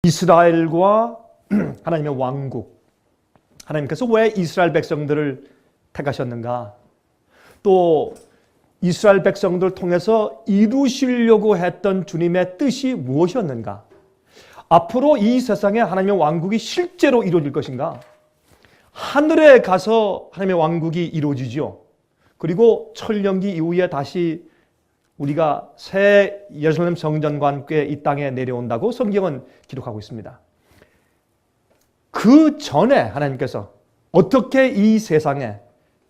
이스라엘과 하나님의 왕국, 하나님께서 왜 이스라엘 백성들을 택하셨는가? 또 이스라엘 백성들을 통해서 이루시려고 했던 주님의 뜻이 무엇이었는가? 앞으로 이 세상에 하나님의 왕국이 실제로 이루어질 것인가? 하늘에 가서 하나님의 왕국이 이루어지죠. 그리고 천년기 이후에 다시 우리가 새 예루살렘 성전과 함께 이 땅에 내려온다고 성경은 기록하고 있습니다. 그 전에 하나님께서 어떻게 이 세상에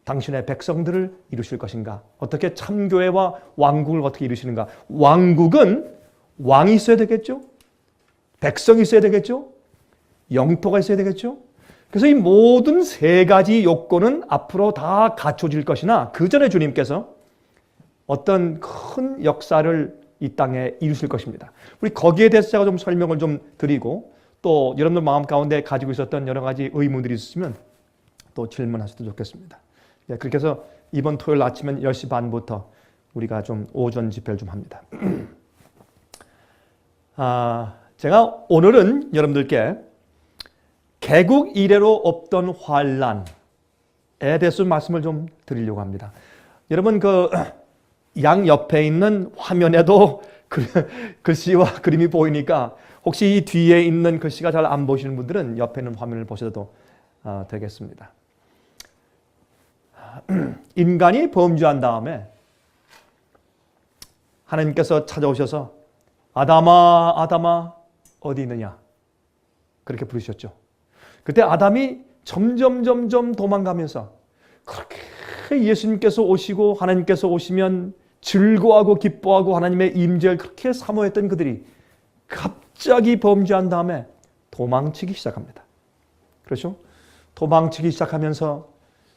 당신의 백성들을 이루실 것인가? 어떻게 참교회와 왕국을 어떻게 이루시는가? 왕국은 왕이 있어야 되겠죠? 백성이 있어야 되겠죠? 영토가 있어야 되겠죠? 그래서 이 모든 세 가지 요건은 앞으로 다 갖춰질 것이나 그 전에 주님께서 어떤 큰 역사를 이 땅에 이루실 것입니다. 우리 거기에 대해서 제가 좀 설명을 좀 드리고 또 여러분들 마음 가운데 가지고 있었던 여러 가지 의문들이 있으면 또 질문하셔도 좋겠습니다. 그렇게 해서 이번 토요일 아침엔 10시 반부터 우리가 좀 오전 집회를 좀 합니다. 제가 오늘은 여러분들께 개국 이래로 없던 환란에 대해서 말씀을 좀 드리려고 합니다. 여러분 그 양 옆에 있는 화면에도 글씨와 그림이 보이니까 혹시 이 뒤에 있는 글씨가 잘 안 보시는 분들은 옆에 있는 화면을 보셔도 되겠습니다. 인간이 범죄한 다음에 하나님께서 찾아오셔서 아담아 아담아 어디 있느냐 그렇게 부르셨죠. 그때 아담이 점점 도망가면서 그렇게 예수님께서 오시고 하나님께서 오시면 즐거워하고 기뻐하고 하나님의 임재를 그렇게 사모했던 그들이 갑자기 범죄한 다음에 도망치기 시작합니다. 그렇죠? 도망치기 시작하면서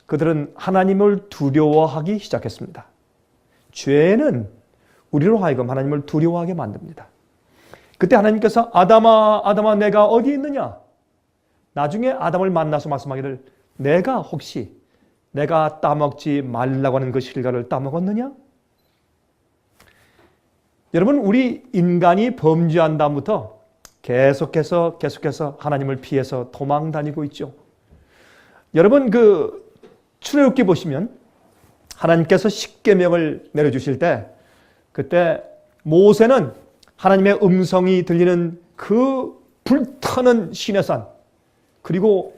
그들은 하나님을 두려워하기 시작했습니다. 죄는 우리로 하여금 하나님을 두려워하게 만듭니다. 그때 하나님께서 아담아 아담아 내가 어디 있느냐? 나중에 아담을 만나서 말씀하기를 내가 혹시 내가 따먹지 말라고 하는 그 실과를 따먹었느냐? 여러분 우리 인간이 범죄한 다음부터 계속해서 하나님을 피해서 도망 다니고 있죠. 여러분 그 출애굽기 보시면 하나님께서 십계명을 내려주실 때 그때 모세는 하나님의 음성이 들리는 그 불타는 시내산 그리고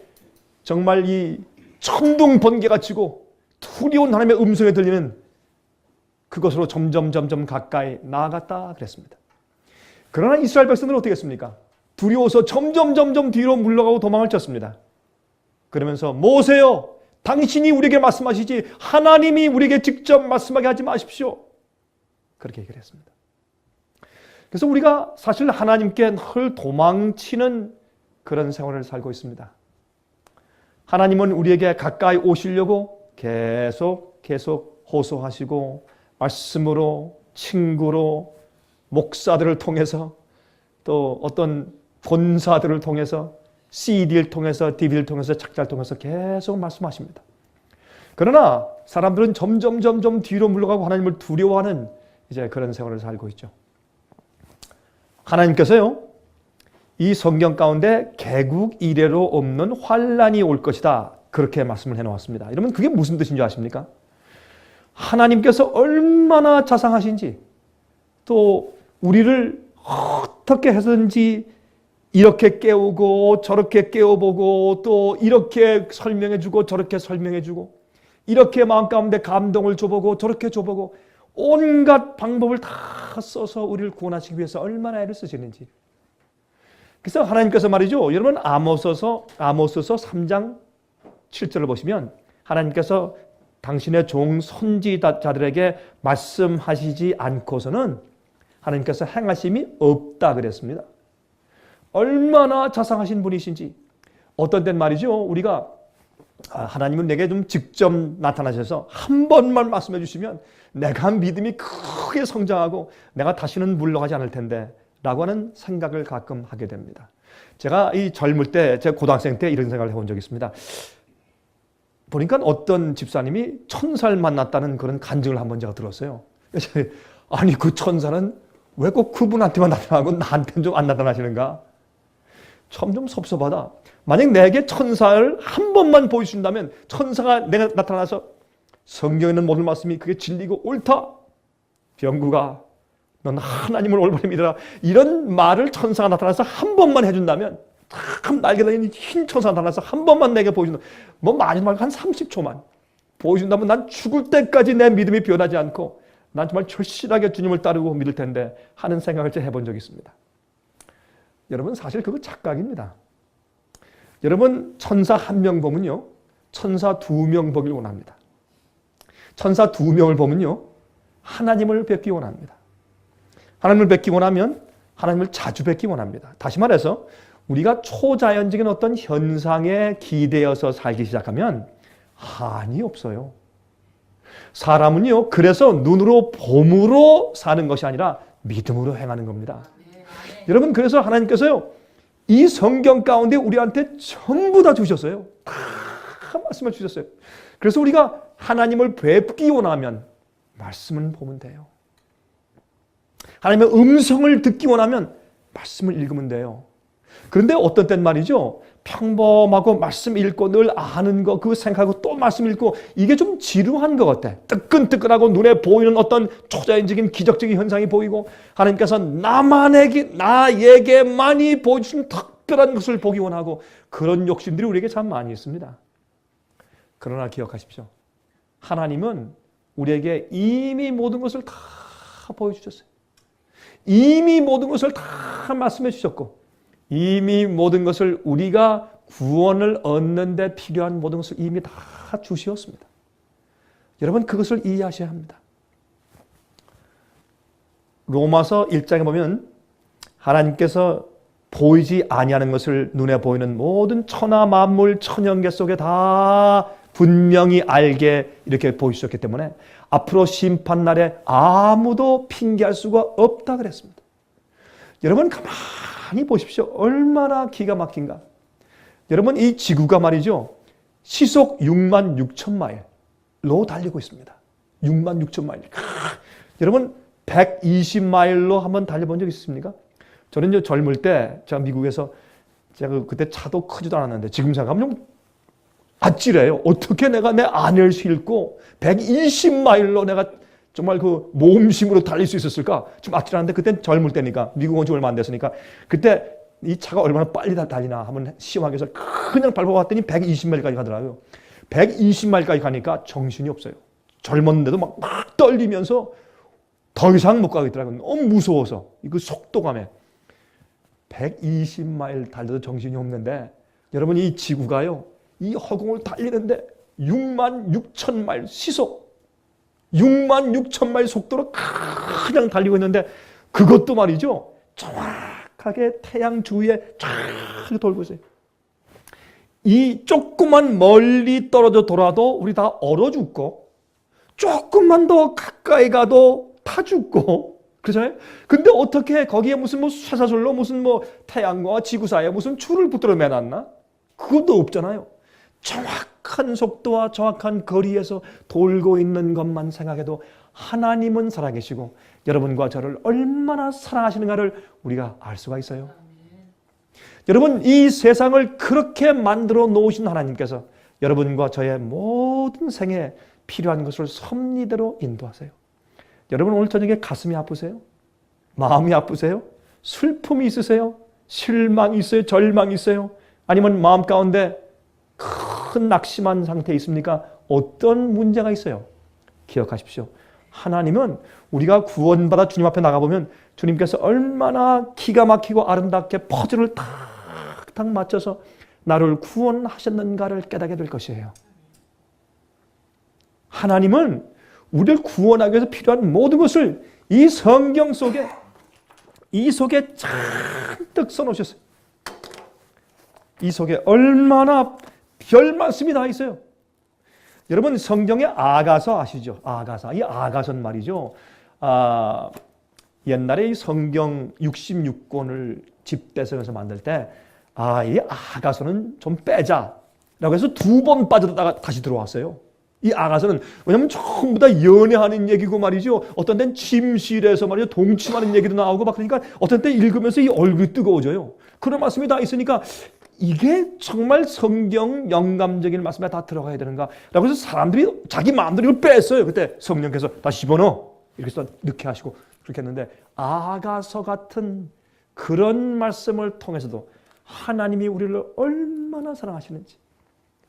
정말 이 천둥 번개가 치고 두려운 하나님의 음성이 들리는 그것으로 점점 가까이 나아갔다 그랬습니다. 그러나 이스라엘 백성들은 어떻게 했습니까? 두려워서 점점 뒤로 물러가고 도망을 쳤습니다. 그러면서 모세요 당신이 우리에게 말씀하시지 하나님이 우리에게 직접 말씀하게 하지 마십시오. 그렇게 얘기를 했습니다. 그래서 우리가 사실 하나님께 늘 도망치는 그런 생활을 살고 있습니다. 하나님은 우리에게 가까이 오시려고 계속 호소하시고 말씀으로 친구로 목사들을 통해서 또 어떤 본사들을 통해서 CD를 통해서 DVD를 통해서 책자를 통해서 계속 말씀하십니다. 그러나 사람들은 점점 뒤로 물러가고 하나님을 두려워하는 이제 그런 생활을 살고 있죠. 하나님께서요 이 성경 가운데 개국 이래로 없는 환란이 올 것이다 그렇게 말씀을 해놓았습니다. 여러분 그게 무슨 뜻인 줄 아십니까? 하나님께서 얼마나 자상하신지 또 우리를 어떻게 해서든지 이렇게 깨우고 저렇게 깨워보고 또 이렇게 설명해주고 저렇게 설명해주고 이렇게 마음 가운데 감동을 줘보고 저렇게 줘보고 온갖 방법을 다 써서 우리를 구원하시기 위해서 얼마나 애를 쓰시는지. 그래서 하나님께서 말이죠. 여러분 아모스서 3장 7절을 보시면 하나님께서 당신의 종 선지자들에게 말씀하시지 않고서는 하나님께서 행하심이 없다 그랬습니다. 얼마나 자상하신 분이신지. 어떤 땐 말이죠. 우리가 하나님은 내게 좀 직접 나타나셔서 한 번만 말씀해 주시면 내가 믿음이 크게 성장하고 내가 다시는 물러가지 않을 텐데 라고 하는 생각을 가끔 하게 됩니다. 제가 이 젊을 때, 제가 고등학생 때 이런 생각을 해본 적이 있습니다. 보니까 어떤 집사님이 천사를 만났다는 그런 간증을 한번 제가 들었어요. 아니 그 천사는 왜 꼭 그분한테만 나타나고 나한테는 좀 안 나타나시는가? 참 좀 섭섭하다. 만약 내게 천사를 한 번만 보여준다면, 천사가 내가 나타나서 성경에 있는 모든 말씀이 그게 진리고 옳다. 병구가 넌 하나님을 올바로 믿어라. 이런 말을 천사가 나타나서 한 번만 해준다면, 참 날개 달린 흰 천사가 나타나서 한 번만 내게 보여준다. 뭐 많이 말고 한 30초만 보여준다면 난 죽을 때까지 내 믿음이 변하지 않고 난 정말 절실하게 주님을 따르고 믿을 텐데 하는 생각을 제가 해본 적이 있습니다. 여러분 사실 그거 착각입니다. 여러분 천사 한 명 보면요, 천사 2명 보길 원합니다. 천사 2명을 보면요, 하나님을 뵙기 원합니다. 하나님을 뵙기 원하면 하나님을 자주 뵙기 원합니다. 다시 말해서 우리가 초자연적인 어떤 현상에 기대어서 살기 시작하면 한이 없어요. 사람은요, 그래서 눈으로 봄으로 사는 것이 아니라 믿음으로 행하는 겁니다. 여러분, 그래서 하나님께서요, 이 성경 가운데 우리한테 전부 다 주셨어요. 다 말씀을 주셨어요. 그래서 우리가 하나님을 뵙기 원하면 말씀을 보면 돼요. 하나님의 음성을 듣기 원하면 말씀을 읽으면 돼요. 그런데 어떤 땐 말이죠, 평범하고 말씀 읽고 늘 아는 거 그거 생각하고 또 말씀 읽고 이게 좀 지루한 것 같아. 뜨끈뜨끈하고 눈에 보이는 어떤 초자연적인 기적적인 현상이 보이고 하나님께서 나에게만이 보여주신 특별한 것을 보기 원하고 그런 욕심들이 우리에게 참 많이 있습니다. 그러나 기억하십시오. 하나님은 우리에게 이미 모든 것을 다 보여주셨어요. 이미 모든 것을 다 말씀해 주셨고 이미 모든 것을 우리가 구원을 얻는 데 필요한 모든 것을 이미 다 주시었습니다. 여러분 그것을 이해하셔야 합니다. 로마서 1장에 보면 하나님께서 보이지 아니하는 것을 눈에 보이는 모든 천하 만물 천연계 속에 다 분명히 알게 이렇게 보이셨기 때문에 앞으로 심판날에 아무도 핑계할 수가 없다 그랬습니다. 여러분 가만히 보십시오. 얼마나 기가 막힌가. 여러분 이 지구가 말이죠, 시속 6만 6천 마일로 달리고 있습니다. 6만 6천 마일. 여러분 120마일로 한번 달려본 적 있습니까? 저는 이제 젊을 때 제가 미국에서 제가 그때 차도 크지도 않았는데 지금 생각하면 좀 아찔해요. 어떻게 내가 내 아내를 싣고 120마일로 내가 정말 그 모험심으로 달릴 수 있었을까? 좀 아찔한데 그땐 젊을 때니까 미국 온 지 얼마 안 됐으니까 그때 이 차가 얼마나 빨리 달리나 한번 시험하기 위해서 그냥 밟아봤더니 120마일까지 가더라고요. 120마일까지 가니까 정신이 없어요. 젊었는데도 막 떨리면서 더 이상 못 가겠더라고요. 너무 무서워서 그 속도감에 120마일 달려도 정신이 없는데 여러분 이 지구가요, 이 허공을 달리는데 6만 6천 마일 시속 6만 6천 마일 속도로 그냥 달리고 있는데 그것도 말이죠, 정확하게 태양 주위에 쫙 돌고 있어요. 이 조금만 멀리 떨어져 돌아도 우리 다 얼어 죽고 조금만 더 가까이 가도 타 죽고 그렇잖아요. 근데 어떻게 거기에 무슨 뭐 쇠사슬로 무슨 뭐 태양과 지구 사이에 무슨 줄을 붙들어 매놨나? 그것도 없잖아요. 정확한 속도와 정확한 거리에서 돌고 있는 것만 생각해도 하나님은 살아계시고 여러분과 저를 얼마나 사랑하시는가를 우리가 알 수가 있어요. 여러분 이 세상을 그렇게 만들어 놓으신 하나님께서 여러분과 저의 모든 생에 필요한 것을 섭리대로 인도하세요. 여러분 오늘 저녁에 가슴이 아프세요? 마음이 아프세요? 슬픔이 있으세요? 실망이 있어요? 절망이 있어요? 아니면 마음 가운데 큰 낙심한 상태에 있습니까? 어떤 문제가 있어요? 기억하십시오. 하나님은 우리가 구원받아 주님 앞에 나가보면 주님께서 얼마나 기가 막히고 아름답게 퍼즐을 탁탁 맞춰서 나를 구원하셨는가를 깨닫게 될 것이에요. 하나님은 우리를 구원하기 위해서 필요한 모든 것을 이 성경 속에 잔뜩 써놓으셨어요. 이 속에 얼마나 별 말씀이 다 있어요. 여러분 성경의 아가서 아시죠? 아가서. 이 아가서는 말이죠, 옛날에 이 성경 66권을 집대성에서 만들 때 이 아가서는 좀 빼자라고 해서 2번 빠져다가 다시 들어왔어요. 이 아가서는 왜냐하면 전부 다 연애하는 얘기고 말이죠. 어떤 때는 침실에서 말이죠 동침하는 얘기도 나오고 막 그러니까 어떤 때 읽으면서 이 얼굴이 뜨거워져요. 그런 말씀이 다 있으니까 이게 정말 성경 영감적인 말씀에 다 들어가야 되는가? 라고 해서 사람들이 자기 마음대로 이걸 뺐어요. 그때 성령께서 다시 집어넣어. 이렇게 해서 넣게 하시고 그렇게 했는데 아가서 같은 그런 말씀을 통해서도 하나님이 우리를 얼마나 사랑하시는지,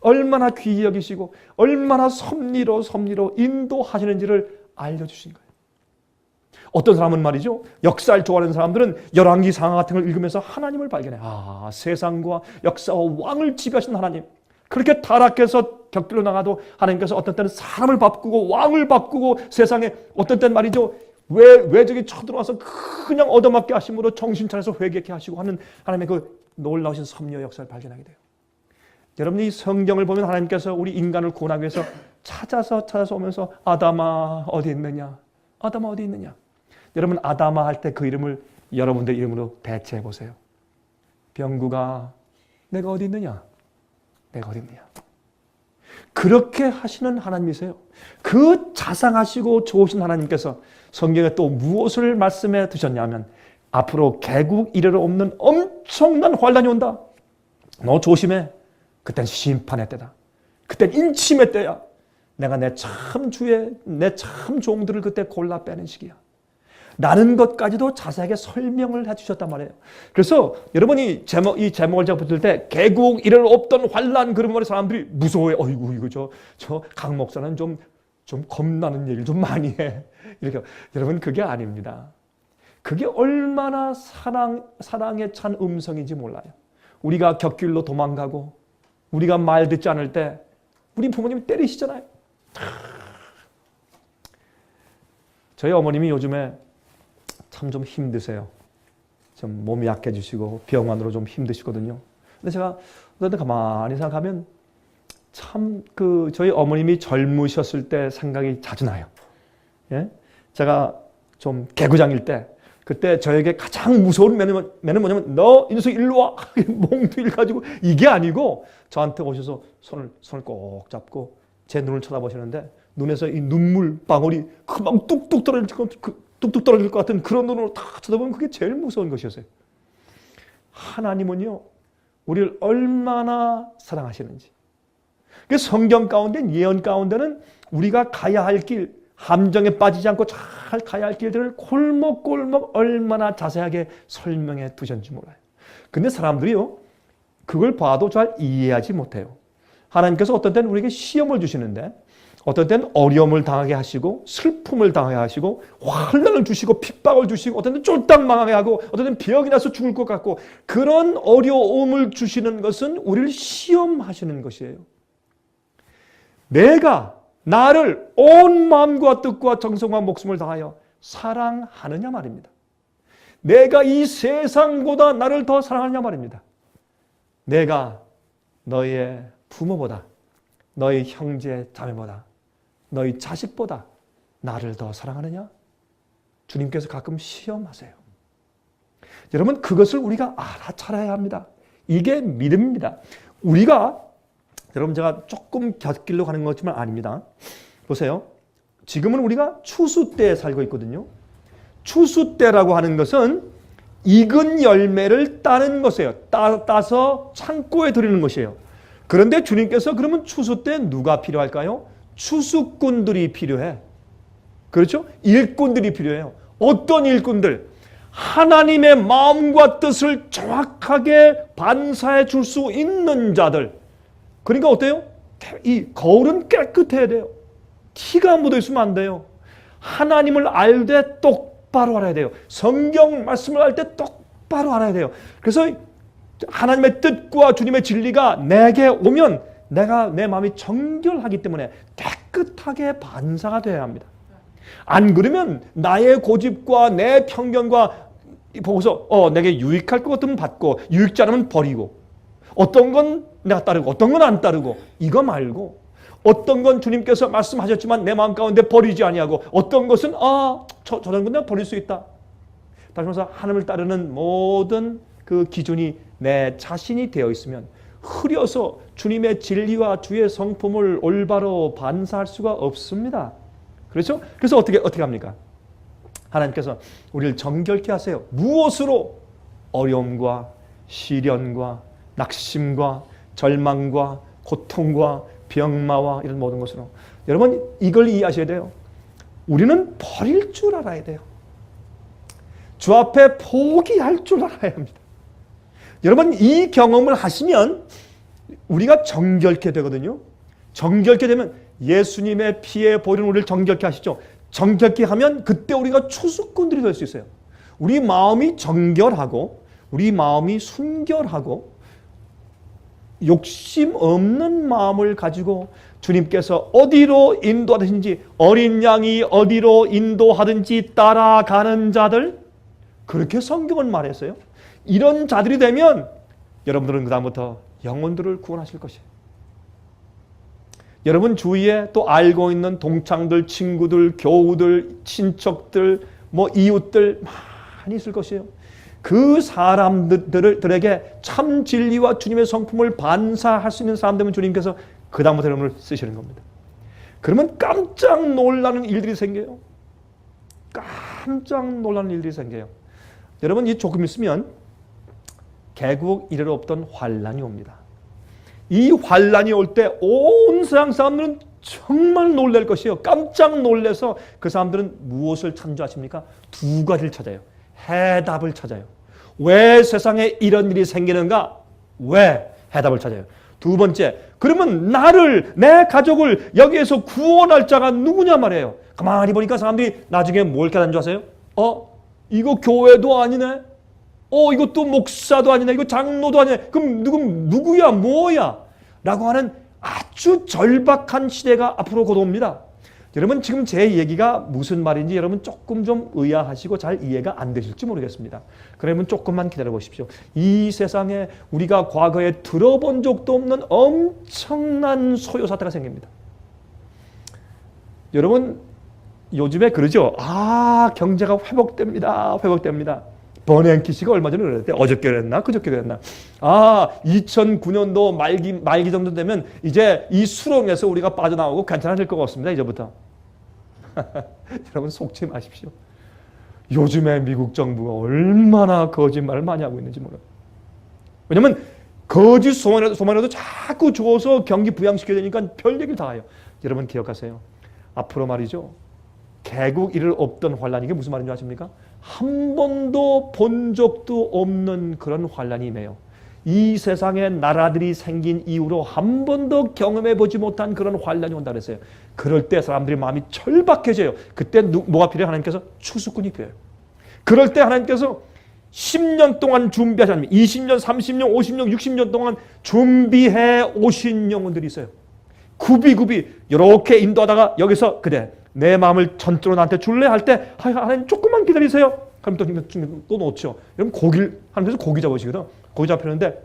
얼마나 귀히 여기시고 얼마나 섭리로 인도하시는지를 알려주신 거예요. 어떤 사람은 말이죠, 역사를 좋아하는 사람들은 열왕기 상하 같은 걸 읽으면서 하나님을 발견해. 아, 세상과 역사와 왕을 지배하신 하나님. 그렇게 타락해서 격길로 나가도 하나님께서 어떤 때는 사람을 바꾸고 왕을 바꾸고 세상에 어떤 때는 말이죠, 외적이 쳐들어와서 그냥 얻어맞게 하심으로 정신 차려서 회개케 하시고 하는 하나님의 그 놀라우신 섭리의 역사를 발견하게 돼요. 여러분이 성경을 보면 하나님께서 우리 인간을 구원하기 위해서 찾아서 오면서 아담아 어디 있느냐? 아담아 어디 있느냐? 여러분 아담아 할 때 그 이름을 여러분들 이름으로 대체해 보세요. 병구가 내가 어디 있느냐? 내가 어디 있느냐? 그렇게 하시는 하나님이세요. 그 자상하시고 좋으신 하나님께서 성경에 또 무엇을 말씀해 두셨냐면 앞으로 개국 이래로 없는 엄청난 환란이 온다. 너 조심해. 그땐 심판의 때다. 그땐 인침의 때야. 내가 내 참 주의 내 참 종들을 그때 골라 빼는 시기야. 라는 것까지도 자세하게 설명을 해주셨단 말이에요. 그래서 여러분이 이 제목을 제가 붙일 때 개국 이래로 없던 환란 그러면 사람들이 무서워해. 어이구 이거 저 강 목사는 좀 겁나는 얘기를 좀 많이 해. 이렇게 여러분 그게 아닙니다. 그게 얼마나 사랑에 찬 음성인지 몰라요. 우리가 곁길로 도망가고 우리가 말 듣지 않을 때 우리 부모님이 때리시잖아요. 저희 어머님이 요즘에 참 좀 힘드세요. 좀 몸이 약해지시고 병원으로 좀 힘드시거든요. 근데 제가 가만히 생각하면 참 저희 어머님이 젊으셨을 때 생각이 자주 나요. 예? 제가 좀 개구장일 때 그때 저에게 가장 무서운 매는 뭐냐면 너 이 녀석 일로 와. 몽둥이를 가지고 이게 아니고 저한테 오셔서 손을 꼭 잡고 제 눈을 쳐다보시는데 눈에서 이 눈물 방울이 금방 뚝뚝 떨어질 것 같은 그런 눈으로 다 쳐다보면 그게 제일 무서운 것이었어요. 하나님은요 우리를 얼마나 사랑하시는지. 성경 가운데 예언 가운데는 우리가 가야 할 길, 함정에 빠지지 않고 잘 가야 할 길들을 골목골목 얼마나 자세하게 설명해 두셨는지 몰라요. 근데 사람들이요 그걸 봐도 잘 이해하지 못해요. 하나님께서 어떤 때는 우리에게 시험을 주시는데 어떤 때는 어려움을 당하게 하시고 슬픔을 당하게 하시고 환난을 주시고 핍박을 주시고 어떤 때는 쫄딱 망하게 하고 어떤 때는 병이 나서 죽을 것 같고 그런 어려움을 주시는 것은 우리를 시험하시는 것이에요. 내가 나를 온 마음과 뜻과 정성과 목숨을 다하여 사랑하느냐 말입니다. 내가 이 세상보다 나를 더 사랑하느냐 말입니다. 내가 너의 부모보다 너희 형제 자매보다 너희 자식보다 나를 더 사랑하느냐? 주님께서 가끔 시험하세요. 여러분 그것을 우리가 알아차려야 합니다. 이게 믿음입니다. 우리가 여러분 제가 조금 곁길로 가는 것지만 아닙니다. 보세요. 지금은 우리가 추수 때에 살고 있거든요. 추수 때라고 하는 것은 익은 열매를 따는 것이에요. 따서 창고에 들이는 것이에요. 그런데 주님께서 그러면 추수 때 누가 필요할까요? 추수꾼들이 필요해. 그렇죠? 일꾼들이 필요해요. 어떤 일꾼들? 하나님의 마음과 뜻을 정확하게 반사해 줄 수 있는 자들. 그러니까 어때요? 이 거울은 깨끗해야 돼요. 티가 묻어 있으면 안 돼요. 하나님을 알 때 똑바로 알아야 돼요. 성경 말씀을 알 때 똑바로 알아야 돼요. 그래서 하나님의 뜻과 주님의 진리가 내게 오면 내가 내 마음이 정결하기 때문에 깨끗하게 반사가 되어야 합니다. 안 그러면 나의 고집과 내 편견과 보고서 내게 유익할 것 같으면 받고 유익지 않으면 버리고 어떤 건 내가 따르고 어떤 건 안 따르고 이거 말고 어떤 건 주님께서 말씀하셨지만 내 마음 가운데 버리지 아니하고 어떤 것은 저런 건 내가 버릴 수 있다. 다시 말해서 하나님을 따르는 모든 그 기준이 내 자신이 되어 있으면 흐려서 주님의 진리와 주의 성품을 올바로 반사할 수가 없습니다. 그렇죠? 그래서 어떻게 합니까? 하나님께서 우리를 정결케 하세요. 무엇으로? 어려움과 시련과 낙심과 절망과 고통과 병마와 이런 모든 것으로. 여러분 이걸 이해하셔야 돼요. 우리는 버릴 줄 알아야 돼요. 주 앞에 포기할 줄 알아야 합니다. 여러분 이 경험을 하시면 우리가 정결케 되거든요. 정결케 되면 예수님의 피에 보이는 우리를 정결케 하시죠. 정결케 하면 그때 우리가 추수꾼들이 될 수 있어요. 우리 마음이 정결하고 우리 마음이 순결하고 욕심 없는 마음을 가지고 주님께서 어디로 인도하든지 어린 양이 어디로 인도하든지 따라가는 자들, 그렇게 성경은 말했어요. 이런 자들이 되면 여러분들은 그다음부터 영혼들을 구원하실 것이에요. 여러분 주위에 또 알고 있는 동창들, 친구들, 교우들, 친척들, 이웃들 많이 있을 것이에요. 그 사람들에게 참 진리와 주님의 성품을 반사할 수 있는 사람 되면 주님께서 그 다음부터 여러분을 쓰시는 겁니다. 그러면 깜짝 놀라는 일들이 생겨요. 깜짝 놀라는 일들이 생겨요. 여러분 이 조금 있으면 개국 이래로 없던 환란이 옵니다. 이 환란이 올 때 온 세상 사람들은 정말 놀랄 것이에요. 깜짝 놀라서 그 사람들은 무엇을 찾는 줄 아십니까? 두 가지를 찾아요. 해답을 찾아요. 왜 세상에 이런 일이 생기는가? 왜? 해답을 찾아요. 두 번째, 그러면 나를, 내 가족을 여기에서 구원할 자가 누구냐 말이에요. 가만히 보니까 사람들이 나중에 뭘 깨닫는 줄 아세요? 이거 교회도 아니네? 이것도 목사도 아니네? 이거 장로도 아니네? 그럼 누구야? 뭐야? 라고 하는 아주 절박한 시대가 앞으로 곧 옵니다. 여러분 지금 제 얘기가 무슨 말인지 여러분 조금 좀 의아하시고 잘 이해가 안 되실지 모르겠습니다. 그러면 조금만 기다려 보십시오. 이 세상에 우리가 과거에 들어본 적도 없는 엄청난 소요 사태가 생깁니다. 여러분 요즘에 그러죠. 경제가 회복됩니다. 버냉키 씨가 얼마 전에 그랬대. 어저께 그랬나? 그저께 그랬나? 2009년도 말기 정도 되면 이제 이 수렁에서 우리가 빠져나오고 괜찮아질 것 같습니다. 이제부터. 여러분 속지 마십시오. 요즘에 미국 정부가 얼마나 거짓말을 많이 하고 있는지 몰라요. 왜냐면 거짓 소만이라도 자꾸 줘서 경기 부양시켜야 되니까 별 얘기를 다 해요. 여러분 기억하세요. 앞으로 말이죠. 개국 이를 없던 환란, 이게 무슨 말인지 아십니까? 한 번도 본 적도 없는 그런 환란이 임해요. 이 세상에 나라들이 생긴 이후로 한 번도 경험해 보지 못한 그런 환란이 온다 그랬어요. 그럴 때 사람들이 마음이 절박해져요. 그때 뭐가 필요해요? 하나님께서 추수꾼이 필요해요. 그럴 때 하나님께서 10년 동안 준비하신, 20년, 30년, 50년, 60년 동안 준비해 오신 영혼들이 있어요. 굽이 이렇게 인도하다가 여기서 그래 내 마음을 전적으로 나한테 줄래? 할 때 하나님 조금만 기다리세요. 그럼 또 놓죠. 여러분 고기를 하면서 고기 잡으시거든. 고기 잡혔는데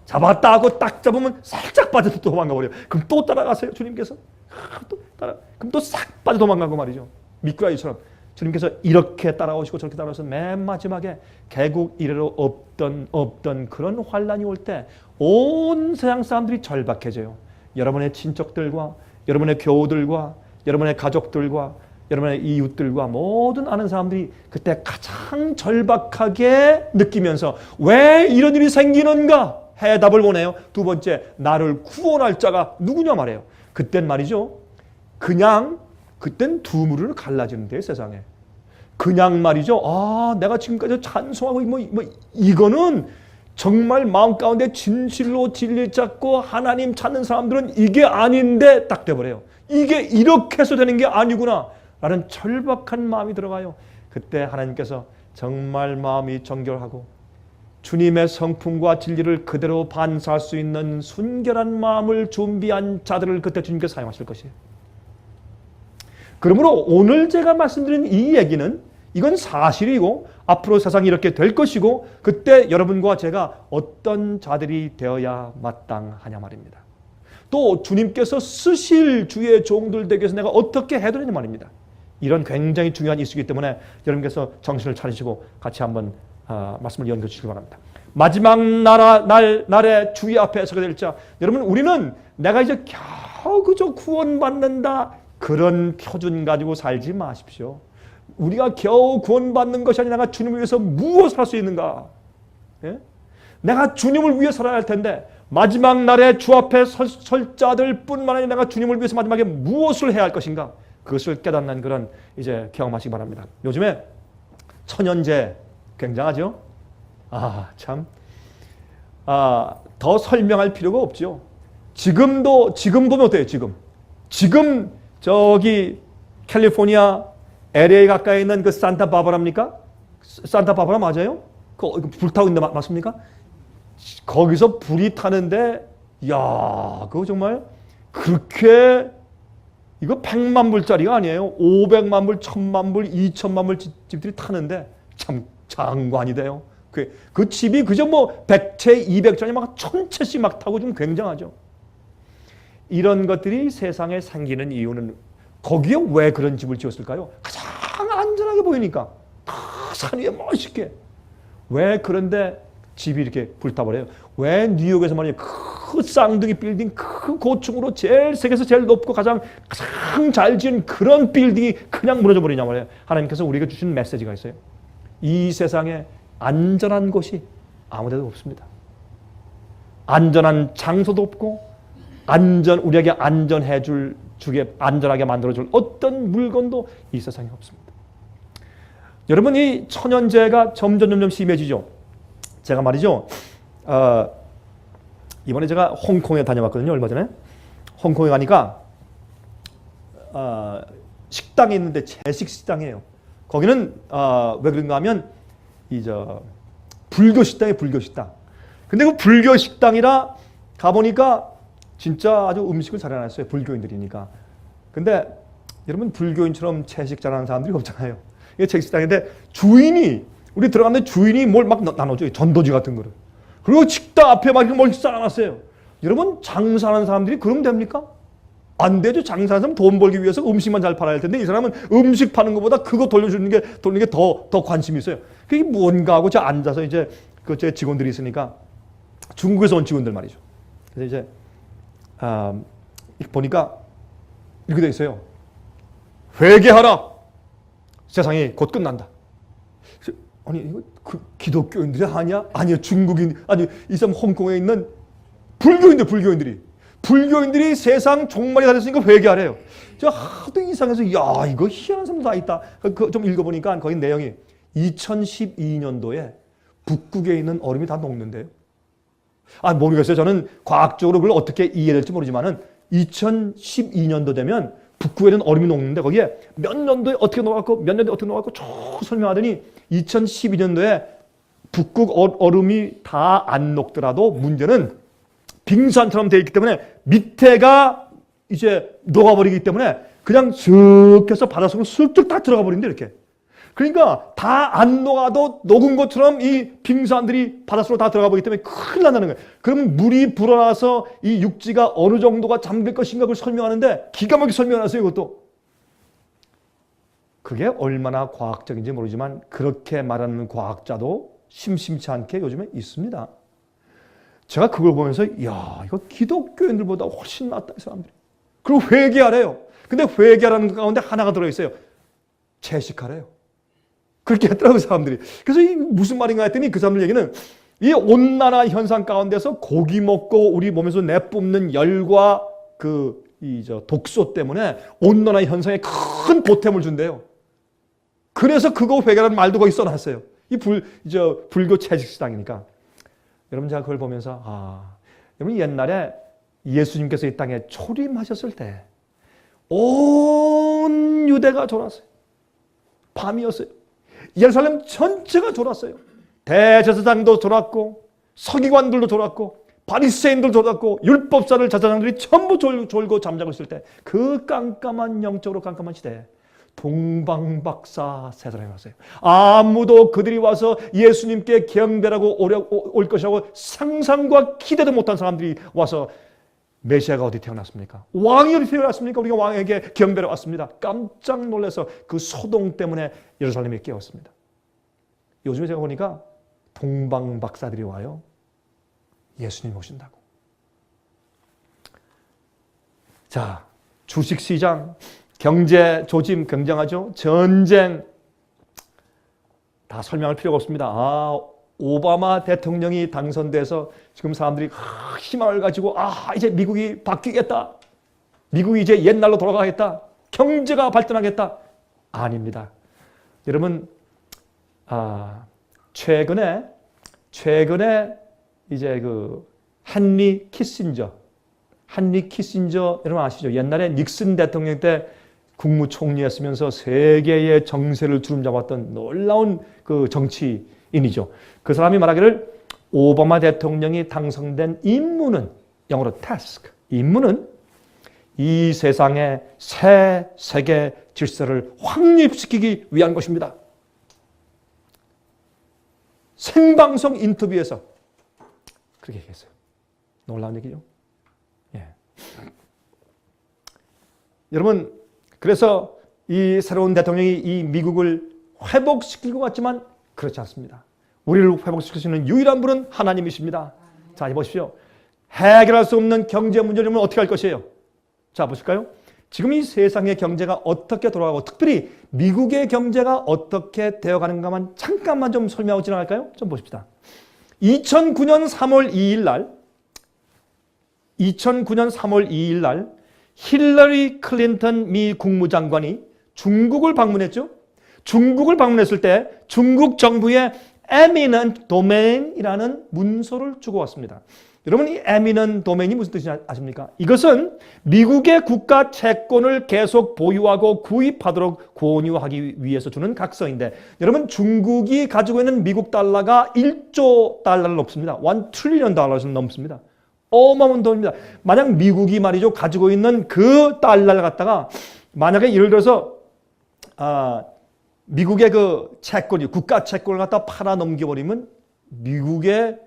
잡았다 하고 딱 잡으면 살짝 빠져서 도망가 버려요. 그럼 또 따라가세요. 주님께서 그럼 또 싹 빠져 도망가고 말이죠. 미꾸라지처럼 주님께서 이렇게 따라오시고 저렇게 따라오셔서 맨 마지막에 개국 이래로 없던 그런 환란이 올 때 온 세상 사람들이 절박해져요. 여러분의 친척들과 여러분의 교우들과 여러분의 가족들과 여러분의 이웃들과 모든 아는 사람들이 그때 가장 절박하게 느끼면서 왜 이런 일이 생기는가? 해답을 원해요. 두 번째, 나를 구원할 자가 누구냐 말이에요. 그땐 말이죠. 그땐 두 무리로 갈라지는데요, 세상에. 그냥 말이죠. 내가 지금까지 찬송하고 이거는 정말 마음 가운데 진실로 진리를 찾고 하나님 찾는 사람들은 이게 아닌데 딱 돼버려요. 이게 이렇게 해서 되는 게 아니구나 라는 절박한 마음이 들어가요. 그때 하나님께서 정말 마음이 정결하고 주님의 성품과 진리를 그대로 반사할 수 있는 순결한 마음을 준비한 자들을 그때 주님께서 사용하실 것이에요. 그러므로 오늘 제가 말씀드린 이 얘기는 이건 사실이고 앞으로 세상이 이렇게 될 것이고 그때 여러분과 제가 어떤 자들이 되어야 마땅하냐 말입니다. 또 주님께서 쓰실 주의 종들 되기 위해서 내가 어떻게 해야 되느냐 말입니다. 이런 굉장히 중요한 이슈이기 때문에 여러분께서 정신을 차리시고 같이 한번 말씀을 연결해 주시기 바랍니다. 마지막 날에 주의 앞에 서게 될 자, 여러분 우리는 내가 이제 겨우 그저 구원받는다 그런 표준 가지고 살지 마십시오. 우리가 겨우 구원받는 것이 아니라 내가 주님을 위해서 무엇을 할 수 있는가? 예? 내가 주님을 위해 살아야 할 텐데 마지막 날에 주 앞에 설 자들 뿐만 아니라 내가 주님을 위해서 마지막에 무엇을 해야 할 것인가? 그것을 깨닫는 그런 이제 경험하시기 바랍니다. 요즘에 천연제 굉장하죠? 참. 더 설명할 필요가 없죠. 지금 보면 어때요? 지금 저기 캘리포니아 LA 가까이 있는 그 산타바바라입니까? 산타바바라 맞아요? 그 불타고 있는데 맞습니까? 거기서 불이 타는데 그거 정말 그렇게 이거 100만 불짜리가 아니에요. 500만 불, 1000만 불, 2000만 불 집들이 타는데 참 장관이 돼요. 그 집이 그저 뭐 100채, 200채, 막 1000채씩 막 타고 좀 굉장하죠. 이런 것들이 세상에 생기는 이유는 거기에 왜 그런 집을 지었을까요? 가장 안전하게 보이니까 다 산 위에 멋있게. 왜 그런데 집이 이렇게 불타버려요? 왜 뉴욕에서 말이에요? 그 쌍둥이 빌딩, 그 고층으로 세계에서 제일 높고 가장 잘 지은 그런 빌딩이 그냥 무너져 버리냐 말이에요. 하나님께서 우리에게 주신 메시지가 있어요. 이 세상에 안전한 곳이 아무데도 없습니다. 안전한 장소도 없고 우리에게 안전해 주게 안전하게 만들어줄 어떤 물건도 이 세상에 없습니다. 여러분, 이 천연재해가 점점 심해지죠. 제가 말이죠. 이번에 제가 홍콩에 다녀왔거든요. 얼마 전에. 홍콩에 가니까 식당이 있는데 채식 식당이에요. 거기는 왜 그런가 하면 불교 식당이에요. 불교 식당. 근데 그 불교 식당이라 가보니까 진짜 아주 음식을 잘 해놨어요. 불교인들이니까. 근데 여러분, 불교인처럼 채식 잘하는 사람들이 없잖아요. 이게 채식 식당인데 우리 들어갔는데 주인이 뭘 막 나눠줘요. 전도지 같은 거를. 그리고 식당 앞에 막 뭘 쌓아놨어요. 여러분, 장사하는 사람들이 그러면 됩니까? 안 되죠. 장사하는 사람은 돈 벌기 위해서 음식만 잘 팔아야 할 텐데 이 사람은 음식 파는 것보다 그거 돌리는 게 더 관심이 있어요. 그게 뭔가 하고 저 앉아서 이제 제 직원들이 있으니까 중국에서 온 직원들 말이죠. 그래서 이제 보니까 이렇게 돼 있어요. 회개하라. 세상이 곧 끝난다. 아니, 이거 기독교인들이 아니야? 아니요, 중국인, 이 사람 홍콩에 있는 불교인들이 세상 종말이 다 됐으니까 회개하래요. 제가 하도 이상해서, 이거 희한한 사람도 다 있다. 좀 읽어보니까 거기 내용이 2012년도에 북극에 있는 얼음이 다 녹는데요. 모르겠어요. 저는 과학적으로 그걸 어떻게 이해될지 모르지만은 2012년도 되면 북극에는 얼음이 녹는데 거기에 몇 년도에 어떻게 녹았고 몇 년도에 어떻게 녹았고 쭉 설명하더니 2012년도에 북극 얼음이 다 안 녹더라도 문제는 빙산처럼 되어 있기 때문에 밑에가 이제 녹아버리기 때문에 그냥 슥 해서 바닷속으로 슬쩍 딱 들어가 버린대 이렇게. 그러니까 다 안 녹아도 녹은 것처럼 이 빙산들이 바닷속으로 다 들어가 버리기 때문에 큰일 난다는 거예요. 그러면 물이 불어나서 이 육지가 어느 정도가 잠길 것인가 그걸 설명하는데 기가 막히게 설명해놨어요. 이것도. 그게 얼마나 과학적인지 모르지만 그렇게 말하는 과학자도 심심치 않게 요즘에 있습니다. 제가 그걸 보면서 이거 기독교인들보다 훨씬 낫다 이 사람들이. 그리고 회개하래요. 근데 회개하라는 것 가운데 하나가 들어있어요. 채식하래요. 그렇게 했더라고요, 사람들이. 그래서 이 무슨 말인가 했더니 그 사람들 얘기는 이 온난화 현상 가운데서 고기 먹고 우리 몸에서 내뿜는 열과 독소 때문에 온난화 현상에 큰 보탬을 준대요. 그래서 그거 회개라는 말도 거기 써놨어요. 이 불교 채식식당이니까. 여러분, 제가 그걸 보면서 여러분, 옛날에 예수님께서 이 땅에 초림하셨을 때 온 유대가 졸았어요. 밤이었어요. 예루살렘 전체가 졸았어요. 대제사장도 졸았고 서기관들도 졸았고 바리새인들도 졸았고 율법사들 제사장들이 전부 졸고 잠자고 있을 때 그 깜깜한 영적으로 깜깜한 시대에 동방박사 세 사람이 왔어요. 아무도 그들이 와서 예수님께 경배하고 올 것이라고 상상과 기대도 못한 사람들이 와서 메시아가 어디 태어났습니까? 왕이 어디 태어났습니까? 우리가 왕에게 경배를 왔습니다. 깜짝 놀라서 그 소동 때문에 예루살렘에 깨웠습니다. 요즘에 제가 보니까 동방박사들이 와요. 예수님 오신다고. 자, 주식시장, 경제 조짐 굉장하죠. 전쟁 다 설명할 필요가 없습니다. 오바마 대통령이 당선돼서 지금 사람들이 희망을 가지고 이제 미국이 바뀌겠다. 미국이 이제 옛날로 돌아가겠다. 경제가 발전하겠다. 아닙니다. 여러분, 최근에 이제 그 헨리 키신저 여러분 아시죠? 옛날에 닉슨 대통령 때 국무총리였으면서 세계의 정세를 주름잡았던 놀라운 그 정치인이죠. 그 사람이 말하기를 오바마 대통령이 당선된 임무는 영어로 task, 임무는 이 세상의 새 세계 질서를 확립시키기 위한 것입니다. 생방송 인터뷰에서 그렇게 얘기했어요. 놀라운 얘기죠. 예. 여러분, 그래서 이 새로운 대통령이 이 미국을 회복시킬 것 같지만 그렇지 않습니다. 우리를 회복시킬 수 있는 유일한 분은 하나님이십니다. 자, 보십시오. 해결할 수 없는 경제 문제를 어떻게 할 것이에요? 자, 보실까요? 지금 이 세상의 경제가 어떻게 돌아가고 특별히 미국의 경제가 어떻게 되어가는가만 잠깐만 좀 설명하고 지나갈까요? 좀 보십시다. 2009년 3월 2일 날 힐러리 클린턴 미 국무장관이 중국을 방문했죠. 중국을 방문했을 때 중국 정부에 eminent domain이라는 문서를 주고 왔습니다. 여러분, 이 eminent domain이 무슨 뜻인지 아십니까? 이것은 미국의 국가 채권을 계속 보유하고 구입하도록 권유하기 위해서 주는 각서인데, 여러분, 중국이 가지고 있는 미국 달러가 1조 달러를 넘습니다. 1 trillion 달러를 넘습니다. 어마어마한 돈입니다. 만약 미국이 말이죠, 가지고 있는 그 달러를 갖다가 만약에 예를 들어서 미국의 그 채권이 국가 채권을 갖다 팔아 넘겨버리면 미국의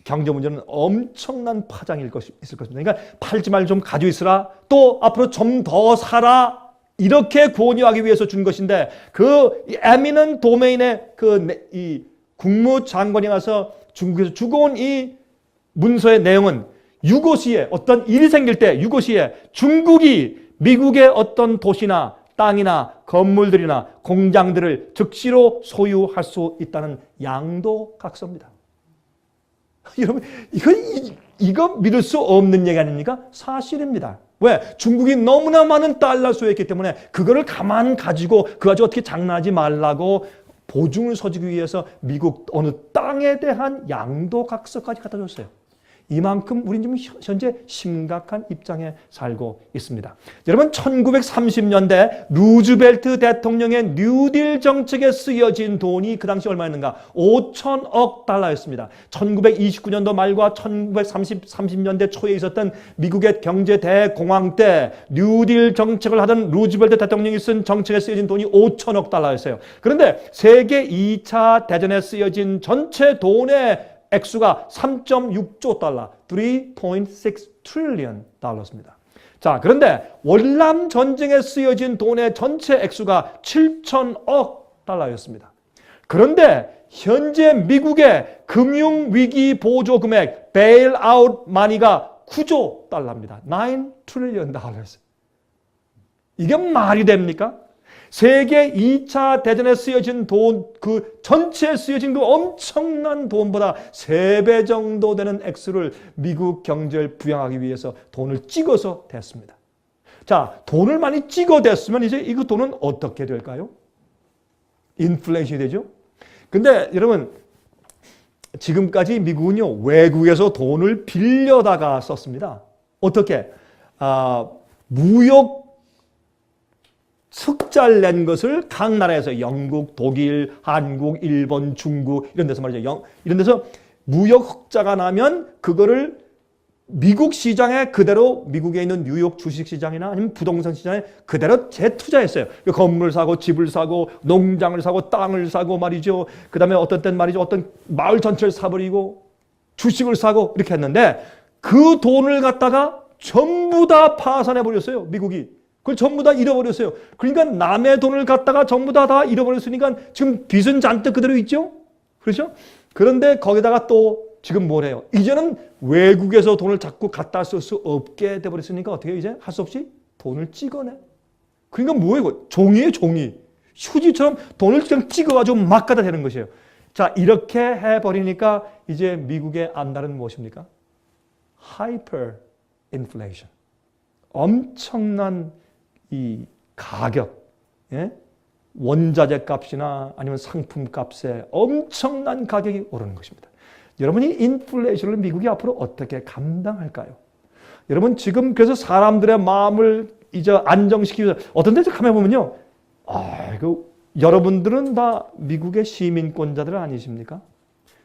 경제 문제는 엄청난 파장일 있을 것입니다. 그러니까 팔지 말고 좀 가지고 있으라. 또 앞으로 좀 더 사라. 이렇게 권유하기 위해서 준 것인데 그 eminent domain의 이 국무장관이 와서 중국에서 주고 온 이 문서의 내용은 유고시에 어떤 일이 생길 때 유고시에 중국이 미국의 어떤 도시나 땅이나 건물들이나 공장들을 즉시로 소유할 수 있다는 양도각서입니다. 여러분, 이거 믿을 수 없는 얘기 아닙니까? 사실입니다. 왜? 중국이 너무나 많은 달러 소유했기 때문에 그거를 가만 가지고 그거 가지고 어떻게 장난하지 말라고 보증을 서주기 위해서 미국 어느 땅에 대한 양도각서까지 갖다 줬어요. 이만큼 우리는 지금 현재 심각한 입장에 살고 있습니다. 여러분, 1930년대 루즈벨트 대통령의 뉴딜 정책에 쓰여진 돈이 그 당시 얼마였는가? 5천억 달러였습니다. 1929년도 말과 1930년대 초에 있었던 미국의 경제 대공황 때 뉴딜 정책을 하던 루즈벨트 대통령이 쓴 정책에 쓰여진 돈이 5천억 달러였어요. 그런데 세계 2차 대전에 쓰여진 전체 돈의 액수가 3.6조 달러, 3.6 trillion 달러입니다. 자, 그런데 월남 전쟁에 쓰여진 돈의 전체 액수가 7천억 달러였습니다. 그런데 현재 미국의 금융위기 보조 금액, 베일아웃 마니가 9조 달러입니다. 9 trillion 달러였어요. 이게 말이 됩니까? 세계 2차 대전에 쓰여진 돈, 그 전체에 쓰여진 그 엄청난 돈보다 3배 정도 되는 액수를 미국 경제를 부양하기 위해서 돈을 찍어서 댔습니다. 자, 돈을 많이 찍어 댔으면 이제 이 돈은 어떻게 될까요? 인플레이션이 되죠? 근데 여러분, 지금까지 미국은요, 외국에서 돈을 빌려다가 썼습니다. 어떻게? 무역 흑자를 낸 것을 각 나라에서 영국, 독일, 한국, 일본, 중국 이런 데서 말이죠. 이런 데서 무역 흑자가 나면 그거를 미국 시장에 그대로 미국에 있는 뉴욕 주식시장이나 아니면 부동산 시장에 그대로 재투자했어요. 건물을 사고 집을 사고 농장을 사고 땅을 사고 말이죠. 그 다음에 어떤 땐 말이죠. 어떤 마을 전체를 사버리고 주식을 사고 이렇게 했는데 그 돈을 갖다가 전부 다 파산해버렸어요. 미국이. 그걸 전부 다 잃어버렸어요. 그러니까 남의 돈을 갖다가 전부 다 잃어버렸으니까 지금 빚은 잔뜩 그대로 있죠? 그렇죠? 그런데 거기다가 또 지금 뭘 해요? 이제는 외국에서 돈을 자꾸 갖다 쓸 수 없게 돼버렸으니까 어떻게 해요? 이제 할 수 없이 돈을 찍어내. 그러니까 뭐예요? 종이에요, 종이. 휴지처럼 돈을 그냥 찍어가지고 막 갖다 대는 것이에요. 자, 이렇게 해버리니까 이제 미국의 안달은 무엇입니까? 하이퍼 인플레이션. 엄청난 이 가격, 예? 원자재 값이나 아니면 상품 값에 엄청난 가격이 오르는 것입니다. 여러분이 인플레이션을 미국이 앞으로 어떻게 감당할까요? 여러분 지금 그래서 사람들의 마음을 이제 안정시키기 위해서 어떤 데서 가만 보면요. 여러분들은 다 미국의 시민권자들 아니십니까?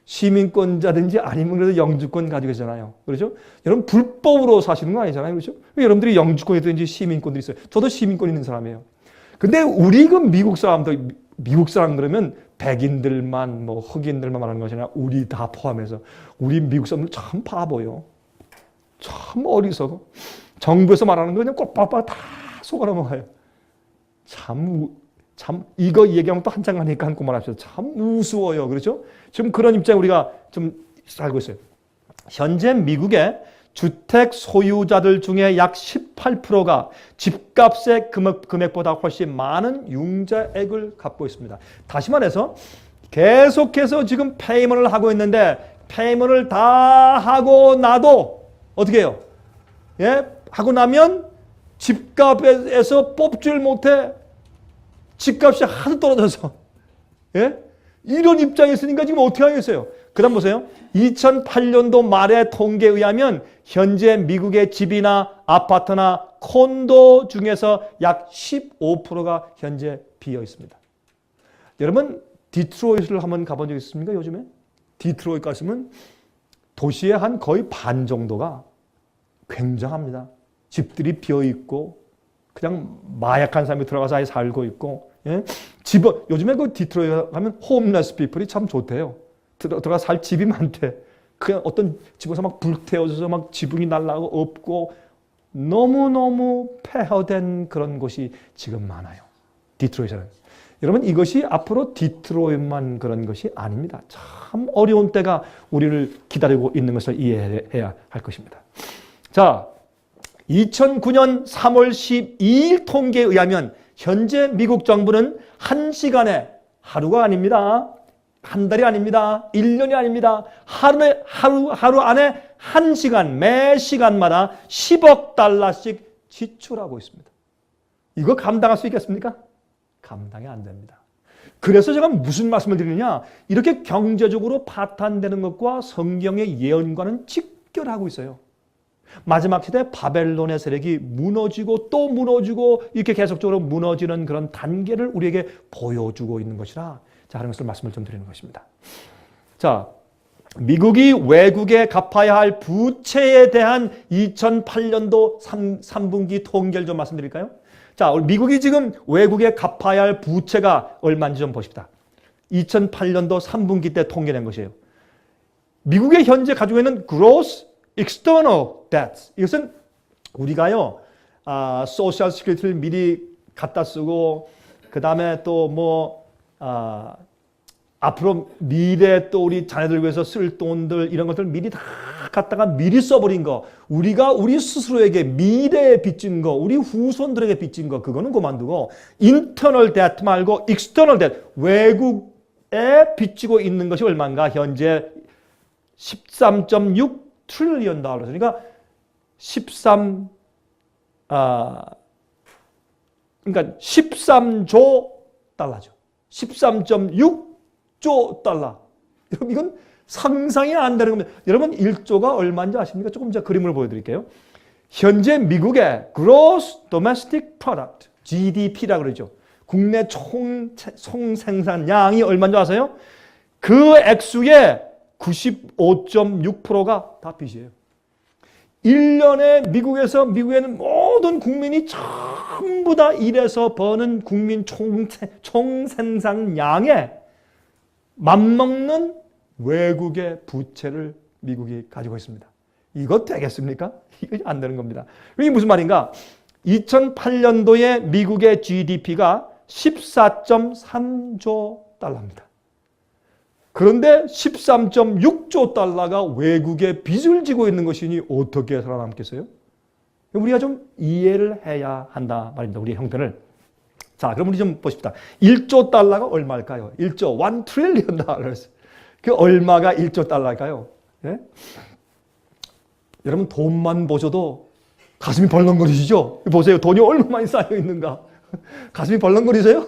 시민권자든지 아니면 그래도 영주권 가지고 계시잖아요. 그렇죠? 여러분 불법으로 사시는 거 아니잖아요. 그렇죠? 여러분들이 영주권이든지 시민권도 있어요. 저도 시민권 있는 사람이에요. 근데 우리 그 미국 사람들, 미국 사람 그러면 백인들만 뭐 흑인들만 말하는 것이 아니라 우리 다 포함해서 우리 미국 사람들 참 바보요. 참 어리석어. 정부에서 말하는 거 그냥 꼬박꼬박 다 속아 넘어가요. 참 이거 얘기하면 또 한참 가니까 한꺼만 합시다. 참 우스워요. 그렇죠? 지금 그런 입장에 우리가 좀 살고 있어요. 현재 미국의 주택 소유자들 중에 약 18%가 집값의 금액보다 훨씬 많은 융자액을 갖고 있습니다. 다시 말해서 계속해서 지금 페이먼을 하고 있는데 페이먼을 다 하고 나도 어떻게 해요? 예? 하고 나면 집값에서 뽑질 못해. 집값이 하도 떨어져서. 예? 이런 입장에 있으니까 지금 어떻게 하겠어요? 그 다음 보세요. 2008년도 말의 통계에 의하면 현재 미국의 집이나 아파트나 콘도 중에서 약 15%가 현재 비어 있습니다. 여러분 디트로이트를 한번 가본 적 있습니까? 요즘에? 디트로이트 갔으면 도시의 한 거의 반 정도가 굉장합니다. 집들이 비어 있고 그냥 마약한 사람이 들어가서 아예 살고 있고, 예? 요즘에 그 디트로이트 가면 홈레스 피플이 참 좋대요. 들어가 살 집이 많대. 그냥 어떤 집에서 막 불태워져서 막 지붕이 날라가고 없고 너무너무 폐허된 그런 곳이 지금 많아요. 디트로이트는. 여러분 이것이 앞으로 디트로이트만 그런 것이 아닙니다. 참 어려운 때가 우리를 기다리고 있는 것을 이해해야 할 것입니다. 자, 2009년 3월 12일 통계에 의하면 현재 미국 정부는 한 시간에 하루가 아닙니다. 한 달이 아닙니다. 1년이 아닙니다. 하루 안에 한 시간, 매 시간마다 10억 달러씩 지출하고 있습니다. 이거 감당할 수 있겠습니까? 감당이 안 됩니다. 그래서 제가 무슨 말씀을 드리느냐? 이렇게 경제적으로 파탄되는 것과 성경의 예언과는 직결하고 있어요. 마지막 시대 바벨론의 세력이 무너지고 또 무너지고 이렇게 계속적으로 무너지는 그런 단계를 우리에게 보여주고 있는 것이라 자, 하는 것을 말씀을 좀 드리는 것입니다. 자, 미국이 외국에 갚아야 할 부채에 대한 2008년도 3분기 통계를 좀 말씀드릴까요? 자, 미국이 지금 외국에 갚아야 할 부채가 얼마인지 좀 보십시다. 2008년도 3분기 때 통계낸 것이에요. 미국의 현재 가지고 있는 gross external debt. 이것은 우리가요, 소셜 시큐리티를 미리 갖다 쓰고, 그 다음에 또 앞으로 미래 또 우리 자녀들 위해서 쓸 돈들 이런 것들 미리 다 갖다가 미리 써버린 거, 우리가 우리 스스로에게 미래에 빚진 거, 우리 후손들에게 빚진 거, 그거는 그만두고 internal debt 말고 external debt, 외국에 빚지고 있는 것이 얼마인가? 현재 13.6 트릴리언 달러. 그러니까 13조 달러죠. 13.6조 달러. 여러분 이건 상상이 안 되는 겁니다. 여러분 1조가 얼마인지 아십니까? 조금 제가 그림을 보여드릴게요. 현재 미국의 Gross Domestic Product, GDP라고 그러죠. 국내 총생산량이 얼마인지 아세요? 그 액수의 95.6%가 다 빚이에요. 1년에 미국에는 모든 국민이 전부 다 일해서 버는 국민 총생산량에 맞먹는 외국의 부채를 미국이 가지고 있습니다. 이거 되겠습니까? 이거 안 되는 겁니다. 이게 무슨 말인가? 2008년도에 미국의 GDP가 14.3조 달러입니다. 그런데 13.6조 달러가 외국에 빚을 지고 있는 것이니 어떻게 살아남겠어요? 우리가 좀 이해를 해야 한다 말입니다. 우리의 형편을. 자, 그럼 우리 좀 보십시다. 1조 달러가 얼마일까요? 1조, 1 trillion dollars. 그 얼마가 1조 달러일까요? 예? 여러분 돈만 보셔도 가슴이 벌렁거리시죠? 보세요. 돈이 얼마나 많이 쌓여 있는가. 가슴이 벌렁거리세요?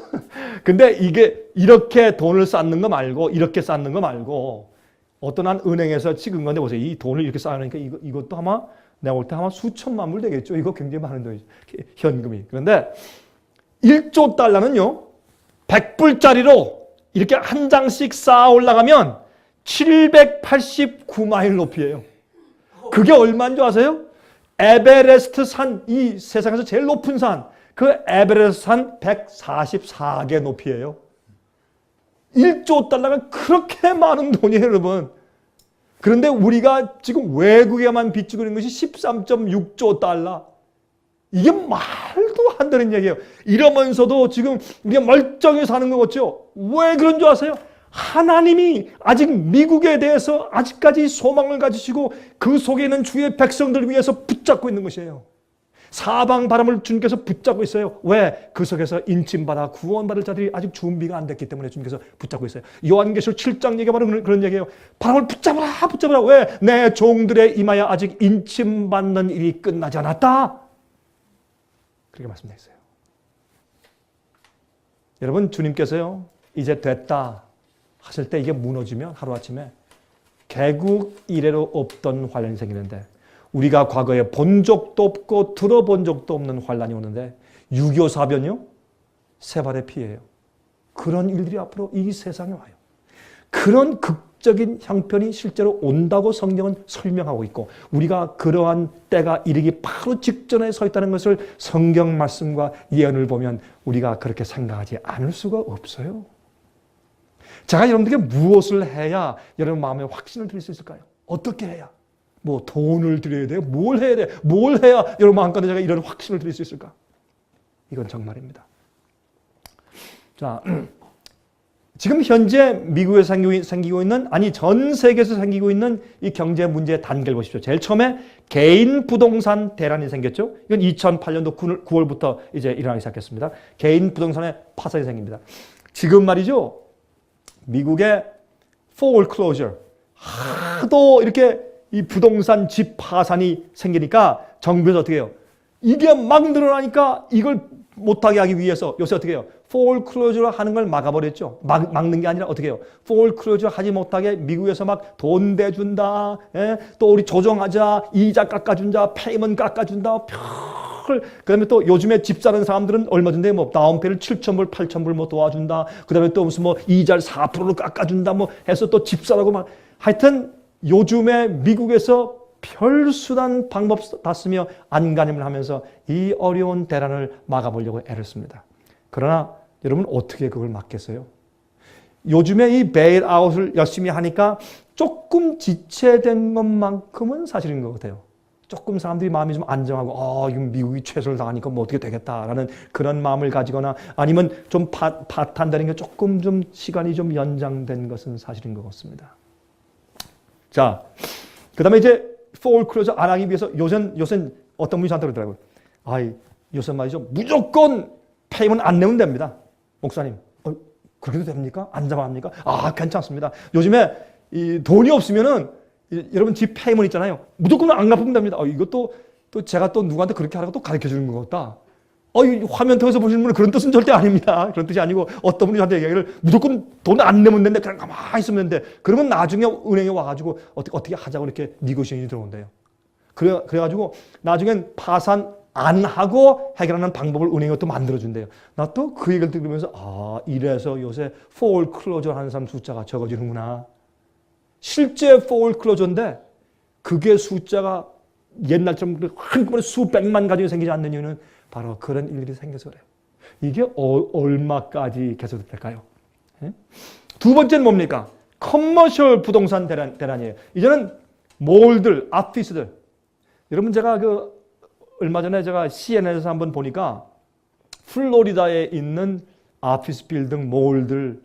근데 이게 이렇게 돈을 쌓는 거 말고 이렇게 쌓는 거 말고 어떤 한 은행에서 찍은 건데 보세요. 이 돈을 이렇게 쌓으니까 이것도 아마 내가 볼 때 아마 수천만 불 되겠죠. 이거 굉장히 많은 돈이죠. 현금이. 그런데 1조 달러는요. 100불짜리로 이렇게 한 장씩 쌓아 올라가면 789마일 높이에요. 그게 얼마인 줄 아세요? 에베레스트 산, 이 세상에서 제일 높은 산, 그 에베레스트 산 144개 높이에요. 1조 달러가 그렇게 많은 돈이에요, 여러분. 그런데 우리가 지금 외국에만 빚지고 있는 것이 13.6조 달러. 이게 말도 안 되는 얘기예요. 이러면서도 지금 우리가 멀쩡히 사는 거 같죠? 왜 그런 줄 아세요? 하나님이 아직 미국에 대해서 아직까지 소망을 가지시고 그 속에 있는 주의 백성들 위해서 붙잡고 있는 것이에요. 사방 바람을 주님께서 붙잡고 있어요. 왜? 그 속에서 인침받아 구원받을 자들이 아직 준비가 안 됐기 때문에 주님께서 붙잡고 있어요. 요한계시록 7장 얘기가 바로 그런 얘기예요. 바람을 붙잡아라, 붙잡아라. 왜? 내 종들의 임하여 아직 인침받는 일이 끝나지 않았다. 그렇게 말씀되어 있어요. 여러분, 주님께서요, 이제 됐다 하실 때 이게 무너지면 하루아침에 개국 이래로 없던 환란이 생기는데, 우리가 과거에 본 적도 없고 들어본 적도 없는 환란이 오는데 6.25 사변이요? 세 발의 피예요. 그런 일들이 앞으로 이 세상에 와요. 그런 극적인 형편이 실제로 온다고 성경은 설명하고 있고, 우리가 그러한 때가 이르기 바로 직전에 서 있다는 것을 성경 말씀과 예언을 보면 우리가 그렇게 생각하지 않을 수가 없어요. 제가 여러분들에게 무엇을 해야 여러분 마음에 확신을 드릴 수 있을까요? 어떻게 해야? 뭐 돈을 드려야 돼요? 뭘 해야 돼? 뭘 해야 여러분 마음가운데 제가 이런 확신을 드릴 수 있을까? 이건 정말입니다. 자, 지금 현재 미국에서 생기고 있는, 아니 전 세계에서 생기고 있는 이 경제 문제의 단계를 보십시오. 제일 처음에 개인 부동산 대란이 생겼죠. 이건 2008년도 9월부터 이제 일어나기 시작했습니다. 개인 부동산의 파산이 생깁니다. 지금 말이죠. 미국의 foreclosure, 하도 이렇게 이 부동산 집 파산이 생기니까 정부에서 어떻게 해요? 이게 막 늘어나니까 이걸 못하게 하기 위해서 요새 어떻게 해요? foreclosure 하는 걸 막아버렸죠. 막는 게 아니라 어떻게 해요? foreclosure 하지 못하게 미국에서 막 돈 대준다. 또 우리 조정하자. 이자 깎아준다. 페이먼 깎아준다. 그 다음에 또 요즘에 집 사는 사람들은 얼마 전에 뭐 다운페이를 7,000불, 8,000불 뭐 도와준다. 그 다음에 또 무슨 뭐 이자를 4%로 깎아준다. 뭐 해서 또 집 사라고 막. 하여튼 요즘에 미국에서 별수단 방법 다 쓰며 안간힘을 하면서 이 어려운 대란을 막아보려고 애를 씁니다. 그러나 여러분 어떻게 그걸 막겠어요? 요즘에 이 베일아웃을 열심히 하니까 조금 지체된 것만큼은 사실인 것 같아요. 조금 사람들이 마음이 좀 안정하고 이건 미국이 최선을 다하니까 뭐 어떻게 되겠다라는 그런 마음을 가지거나 아니면 좀 파탄되는 게 조금 좀 시간이 좀 연장된 것은 사실인 것 같습니다. 자, 그 다음에 이제 foreclosure 안 하기 위해서 요새 어떤 분이 저한테 그러더라고요. 요새 말이죠. 무조건 페이먼트 안 내면 됩니다. 목사님, 그렇게도 됩니까? 안 잡아합니까? 괜찮습니다. 요즘에 이 돈이 없으면은 여러분 집 페이먼트 있잖아요. 무조건 안 갚으면 됩니다. 이것도 또 제가 또 누구한테 그렇게 하라고 또 가르쳐 주는 것 같다. 이 화면 통해서 보시는 분은 그런 뜻은 절대 아닙니다. 그런 뜻이 아니고 어떤 분이 저한테 얘기를 무조건 돈 안 내면 되는데 그냥 가만히 있으면 되는데 그러면 나중에 은행에 와가지고 어떻게 하자고 이렇게 니고시에이션이 들어온대요. 그래가지고 나중엔 파산 안 하고 해결하는 방법을 은행이 또 만들어준대요. 나 또 그 얘기를 들으면서 이래서 요새 foreclosure 하는 사람 숫자가 적어지는구나. 실제 foreclosure인데 그게 숫자가 옛날처럼 한꺼번에 수백만 가지고 생기지 않는 이유는 바로 그런 일들이 생겨서 그래요. 이게 얼마까지 계속될까요? 두 번째는 뭡니까? 커머셜 부동산 대란이에요. 이제는 몰들, 아피스들. 여러분 제가 얼마 전에 제가 CNN에서 한번 보니까 플로리다에 있는 아피스 빌딩, 몰들,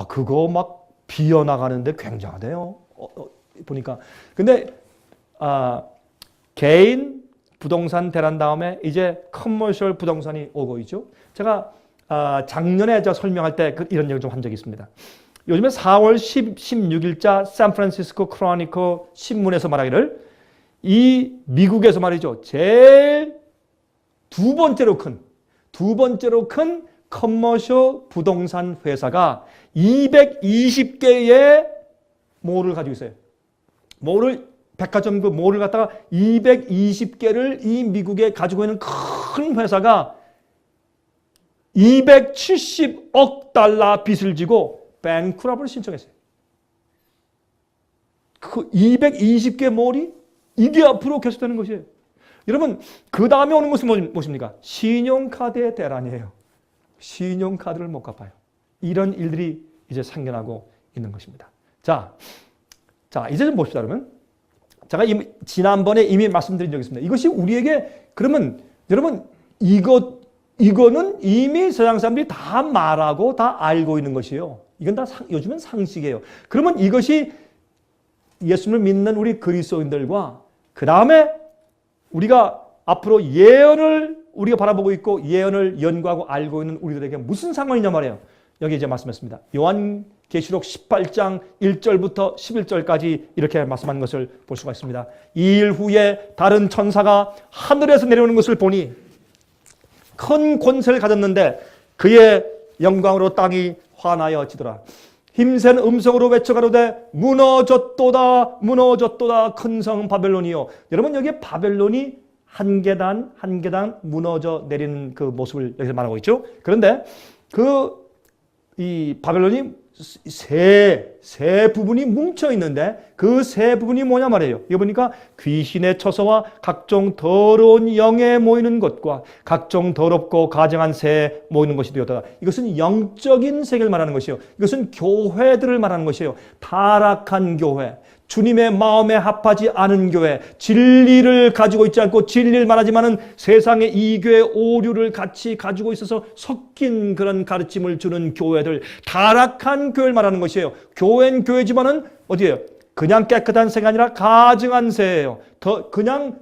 그거 막 비어나가는데 굉장하대요. 보니까. 근데 개인 부동산 대란 다음에 이제 커머셜 부동산이 오고 있죠. 제가 작년에 설명할 때 이런 얘기를 좀 한 적이 있습니다. 요즘에 4월 16일자 샌프란시스코 크로니커 신문에서 말하기를 이 미국에서 말이죠. 제일 두 번째로 큰 커머셜 부동산 회사가 220개의 몰을 가지고 있어요. 백화점 그 몰을 갖다가 220개를 이 미국에 가지고 있는 큰 회사가 270억 달러 빚을 지고 뱅크럽을 신청했어요. 그 220개 몰이 이게 앞으로 계속되는 것이에요. 여러분, 그 다음에 오는 것은 무엇입니까? 신용카드의 대란이에요. 신용카드를 못 갚아요. 이런 일들이 이제 생겨나고 있는 것입니다. 자, 이제 좀 봅시다. 그러면 제가 지난번에 이미 말씀드린 적이 있습니다. 이것이 우리에게 그러면 여러분 이거는 이미 세상 사람들이 다 말하고 다 알고 있는 것이에요. 이건 다 요즘은 상식이에요. 그러면 이것이 예수님을 믿는 우리 그리스도인들과 그 다음에 우리가 앞으로 예언을 우리가 바라보고 있고 예언을 연구하고 알고 있는 우리들에게 무슨 상관이냐 말이에요. 여기 이제 말씀했습니다. 요한계시록 18장 1절부터 11절까지 이렇게 말씀한 것을 볼 수가 있습니다. 이 일 후에 다른 천사가 하늘에서 내려오는 것을 보니 큰 권세를 가졌는데 그의 영광으로 땅이 환하여지더라. 힘센 음성으로 외쳐가로되 무너졌도다 무너졌도다 큰 성 바벨론이요. 여러분 여기에 바벨론이 한 계단 한 계단 무너져 내리는 그 모습을 여기서 말하고 있죠. 그런데 이 바벨론이 세 부분이 뭉쳐 있는데 그 세 부분이 뭐냐 말이에요. 이거 보니까 귀신의 처소와 각종 더러운 영에 모이는 것과 각종 더럽고 가증한 새에 모이는 것이 되었다. 이것은 영적인 세계를 말하는 것이에요. 이것은 교회들을 말하는 것이에요. 타락한 교회, 주님의 마음에 합하지 않은 교회, 진리를 가지고 있지 않고 진리를 말하지만은 세상의 이교의 오류를 같이 가지고 있어서 섞인 그런 가르침을 주는 교회들, 타락한 교회를 말하는 것이에요. 교회는 교회지만은 어디예요? 그냥 깨끗한 새가 아니라 가증한 새예요. 그냥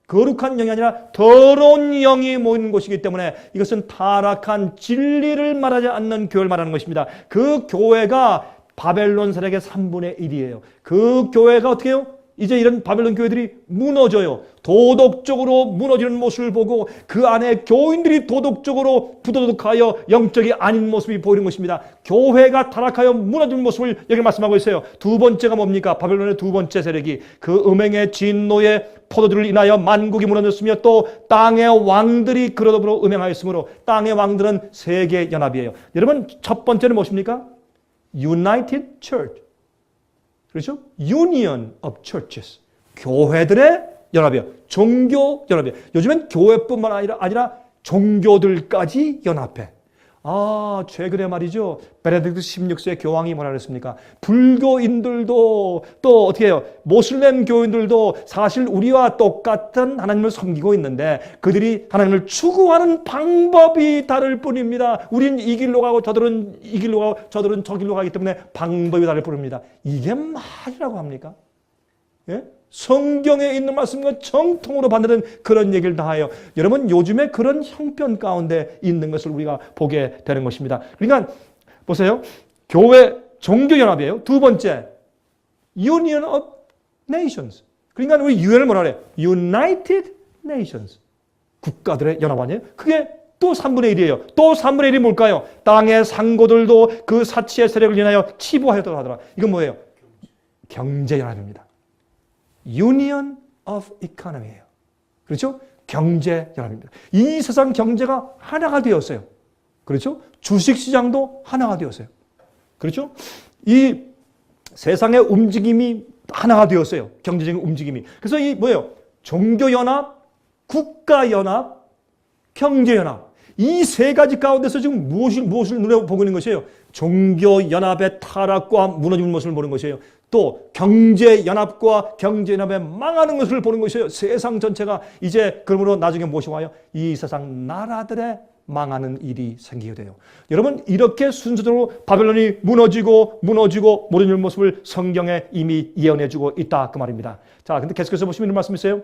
거룩한 영이 아니라 더러운 영이 모이는 곳이기 때문에 이것은 타락한 진리를 말하지 않는 교회를 말하는 것입니다. 그 교회가 바벨론 세력의 3분의 1이에요. 그 교회가 어떻게 해요? 이제 이런 바벨론 교회들이 무너져요. 도덕적으로 무너지는 모습을 보고 그 안에 교인들이 도덕적으로 부도덕하여 영적이 아닌 모습이 보이는 것입니다. 교회가 타락하여 무너지는 모습을 여기 말씀하고 있어요. 두 번째가 뭡니까? 바벨론의 두 번째 세력이 그 음행의 진노의 포도들을 인하여 만국이 무너졌으며 또 땅의 왕들이 그로 더불어 음행하였으므로 땅의 왕들은 세계 연합이에요. 여러분 첫 번째는 무엇입니까? United Church. 그렇죠? Union of Churches. 교회들의 연합이에요. 종교 연합이에요. 요즘엔 교회뿐만 아니라 종교들까지 연합해. 최근에 말이죠. 베네딕트 16세 교황이 뭐라 그랬습니까? 불교인들도 또 어떻게 해요? 모슬렘 교인들도 사실 우리와 똑같은 하나님을 섬기고 있는데 그들이 하나님을 추구하는 방법이 다를 뿐입니다. 우린 이 길로 가고 저들은 이 길로 가고 저들은 저 길로 가기 때문에 방법이 다를 뿐입니다. 이게 말이라고 합니까? 예? 성경에 있는 말씀과 정통으로 받는 그런 얘기를 다 해요. 여러분 요즘에 그런 형편 가운데 있는 것을 우리가 보게 되는 것입니다. 그러니까 보세요. 교회 종교연합이에요. 두 번째 Union of Nations. 그러니까 우리 UN을 뭐라 그래요? United Nations. 국가들의 연합 아니에요? 그게 또 3분의 1이에요. 또 3분의 1이 뭘까요? 땅의 상고들도 그 사치의 세력을 인하여 치부하였다고 하더라. 이건 뭐예요? 경제연합입니다. Union of Economy예요. 그렇죠? 경제연합입니다. 이 세상 경제가 하나가 되었어요. 그렇죠? 주식시장도 하나가 되었어요. 그렇죠? 이 세상의 움직임이 하나가 되었어요. 경제적인 움직임이. 그래서 이 뭐예요? 종교연합, 국가연합, 경제연합. 이 세 가지 가운데서 지금 무엇을 눈에 보고 있는 것이에요? 종교연합의 타락과 무너지는 모습을 보는 것이에요. 또 경제연합과 경제연합에 망하는 것을 보는 것이에요. 세상 전체가 이제 그러므로 나중에 무엇이 와요? 이 세상 나라들의 망하는 일이 생기게 돼요. 여러분 이렇게 순서대로 바벨론이 무너지는 모습을 성경에 이미 예언해주고 있다 그 말입니다. 자, 근데 계속해서 보시면 이런 말씀이 있어요.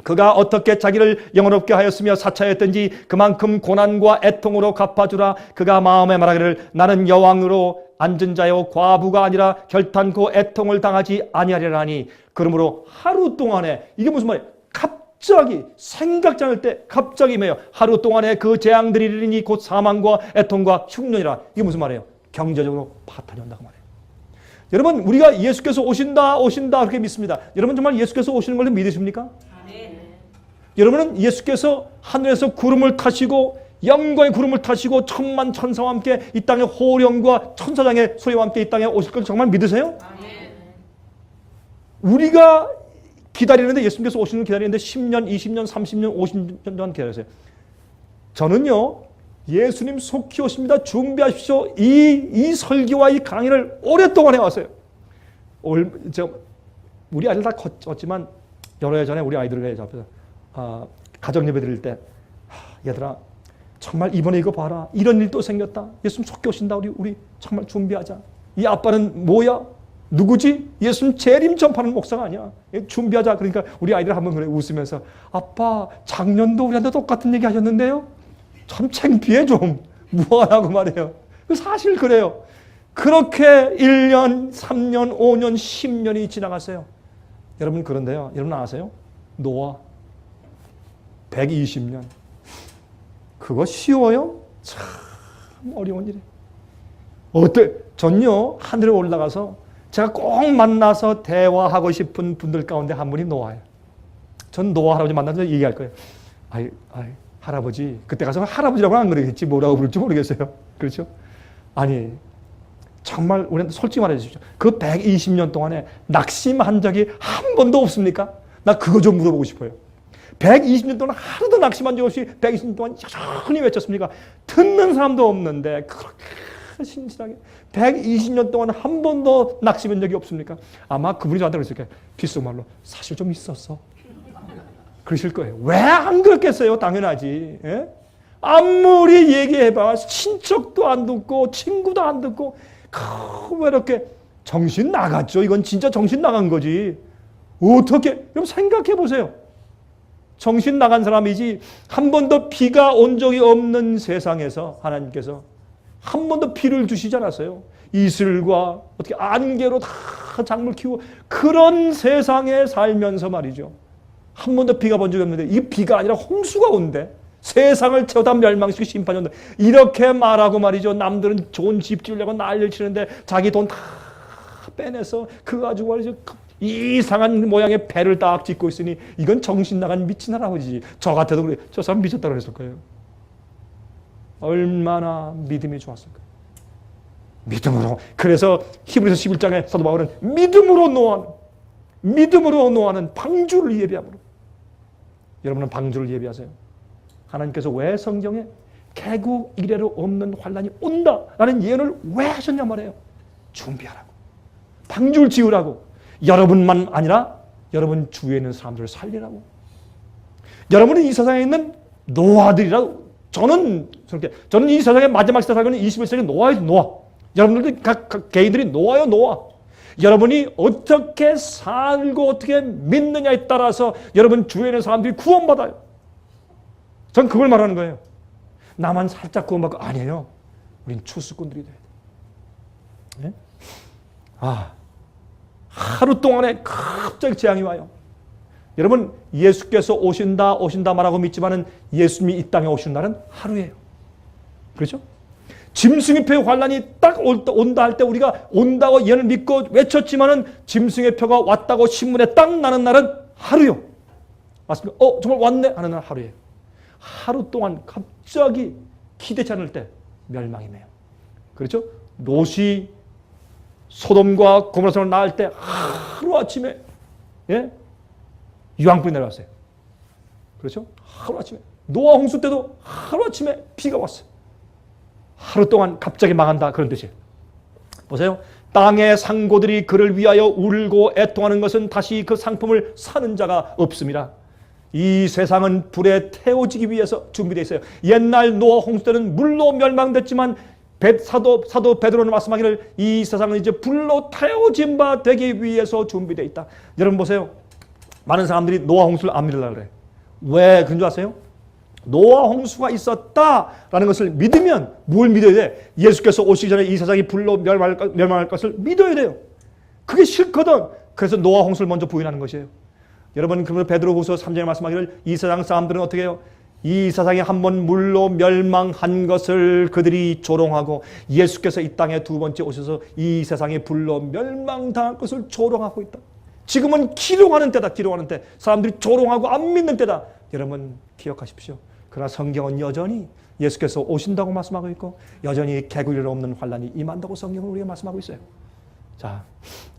그가 어떻게 자기를 영원롭게 하였으며 사차였든지 그만큼 고난과 애통으로 갚아주라. 그가 마음에 말하기를 나는 여왕으로 앉은 자여 과부가 아니라 결탄코 애통을 당하지 아니하리라 하니 그러므로 하루 동안에 이게 무슨 말이에요? 갑자기 생각지 않을 때 갑자기 매요. 하루 동안에 그 재앙들이 이르니 곧 사망과 애통과 흉년이라. 이게 무슨 말이에요? 경제적으로 파탄이 온다고 말해요. 여러분 우리가 예수께서 오신다 그렇게 믿습니다. 여러분 정말 예수께서 오시는 걸 믿으십니까? 네. 여러분은 예수께서 하늘에서 구름을 타시고 영광의 구름을 타시고 천만 천사와 함께 이 땅에 호령과 천사장의 소리와 함께 이 땅에 오실 걸 정말 믿으세요? 네. 우리가 기다리는데 예수님께서 오시는 걸 기다리는데 10년, 20년, 30년, 50년 동안 기다렸어요. 저는요 예수님 속히 오십니다. 준비하십시오. 이 설교와 이 강의를 오랫동안 해왔어요. 우리 아이들 다 컸지만 여러 해 전에 우리 아이들에게 앞에서 가정 예배 드릴 때 얘들아 정말 이번에 이거 봐라. 이런 일 또 생겼다. 예수님 속히 오신다. 우리 정말 준비하자. 이 아빠는 뭐야? 누구지? 예수님 재림 전파하는 목사가 아니야. 준비하자. 그러니까 우리 아이들 한번 그래 웃으면서 아빠 작년도 우리한테 똑같은 얘기 하셨는데요. 참 창피해 좀. 무한하고 말이에요. 사실 그래요. 그렇게 1년, 3년, 5년, 10년이 지나갔어요. 여러분 그런데요. 여러분 아세요? 노아 120년. 그거 쉬워요? 참 어려운 일이에요. 전요 하늘에 올라가서 제가 꼭 만나서 대화하고 싶은 분들 가운데 한 분이 노아예요. 전 노아 할아버지 만나서 얘기할 거예요. 할아버지, 그때 가서 할아버지라고는 안 그러겠지, 뭐라고 부를지 모르겠어요. 그렇죠? 아니, 정말 우리한테 솔직히 말해 주십시오. 그 120년 동안에 낙심한 적이 한 번도 없습니까? 나 그거 좀 물어보고 싶어요. 120년 동안 하루도 낙심한 적 없이 120년 동안 여전히 외쳤습니까? 듣는 사람도 없는데 그렇게 신실하게 120년 동안 한 번도 낙심한 적이 없습니까? 아마 그분이 저한테 그랬을 거예요. 귓속말로 사실 좀 있었어. 그러실 거예요. 왜 안 그렇겠어요? 당연하지. 예? 아무리 얘기해봐 친척도 안 듣고 친구도 안 듣고 왜 이렇게 정신 나갔죠? 이건 진짜 정신 나간 거지. 어떻게? 여러분 생각해 보세요. 정신 나간 사람이지 한 번도 비가 온 적이 없는 세상에서 하나님께서 한 번도 비를 주시지 않았어요. 이슬과 어떻게 안개로 다 작물 키우고 그런 세상에 살면서 말이죠. 한 번도 비가 본 적이 없는데 이 비가 아니라 홍수가 온대. 세상을 채워다 멸망시키고 심판이 온다. 이렇게 말하고 말이죠. 남들은 좋은 집 지으려고 난리를 치는데 자기 돈 다 빼내서 그거 가지고 말이죠. 이상한 모양의 배를 딱 짓고 있으니 이건 정신 나간 미친 할아버지지. 저 같아도 그래. 저 사람 미쳤다고 그랬을 거예요. 얼마나 믿음이 좋았을까요? 믿음으로. 그래서 히브리서 11장에 사도 바울은 믿음으로 노아는 방주를 예비함으로. 여러분은 방주를 예비하세요. 하나님께서 왜 성경에 개국 이래로 없는 환란이 온다라는 예언을 왜 하셨냐 말이에요. 준비하라고. 방주를 지으라고. 여러분만 아니라 여러분 주위에 있는 사람들을 살리라고. 여러분은 이 세상에 있는 노아들이라고. 저는 이 세상의 마지막 시대 살고 있는 21세기 노아예요. 노아. 여러분들도 각 개인들이 노아요. 노아. 여러분이 어떻게 살고 어떻게 믿느냐에 따라서 여러분 주위에 있는 사람들이 구원받아요. 전 그걸 말하는 거예요. 나만 살짝 구원받고 아니에요. 우린 추수꾼들이 돼야 돼. 네? 하루 동안에 갑자기 재앙이 와요. 여러분 예수께서 오신다 말하고 믿지만은 예수님이 이 땅에 오신 날은 하루예요. 그렇죠? 짐승의 표 환란이 딱 온다 할 때 우리가 온다고 예언을 믿고 외쳤지만은 짐승의 표가 왔다고 신문에 딱 나는 날은 하루요. 맞습니까? 정말 왔네 하는 날 하루예요. 하루 동안 갑자기 기대치 않을 때 멸망이네요. 그렇죠? 롯이 소돔과 고모라성을 낳을 때 하루아침에 유황불이 내려왔어요. 그렇죠? 하루아침에. 노아 홍수 때도 하루아침에 비가 왔어요. 하루 동안 갑자기 망한다 그런 뜻이에요. 보세요. 땅의 상고들이 그를 위하여 울고 애통하는 것은 다시 그 상품을 사는 자가 없습니다. 이 세상은 불에 태워지기 위해서 준비되어 있어요. 옛날 노아 홍수 때는 물로 멸망됐지만 사도 베드로는 말씀하기를 이 세상은 이제 불로 태워진 바 되기 위해서 준비되어 있다. 여러분 보세요. 많은 사람들이 노아 홍수를 안 믿으려고 그래요. 왜 그런 줄 아세요? 노아 홍수가 있었다라는 것을 믿으면 뭘 믿어야 돼? 예수께서 오시기 전에 이 세상이 불로 멸망할 것을 믿어야 돼요. 그게 싫거든. 그래서 노아 홍수를 먼저 부인하는 것이에요. 여러분, 그러면 베드로후서 3장에 말씀하기를 이 세상 사람들은 어떻게 해요? 이 세상에 한번 물로 멸망한 것을 그들이 조롱하고 예수께서 이 땅에 두 번째 오셔서 이 세상에 불로 멸망당할 것을 조롱하고 있다. 지금은 기롱하는 때다. 기롱하는 때. 사람들이 조롱하고 안 믿는 때다. 여러분 기억하십시오. 그러나 성경은 여전히 예수께서 오신다고 말씀하고 있고 여전히 개구리로 없는 환란이 임한다고 성경은 우리가 말씀하고 있어요. 자,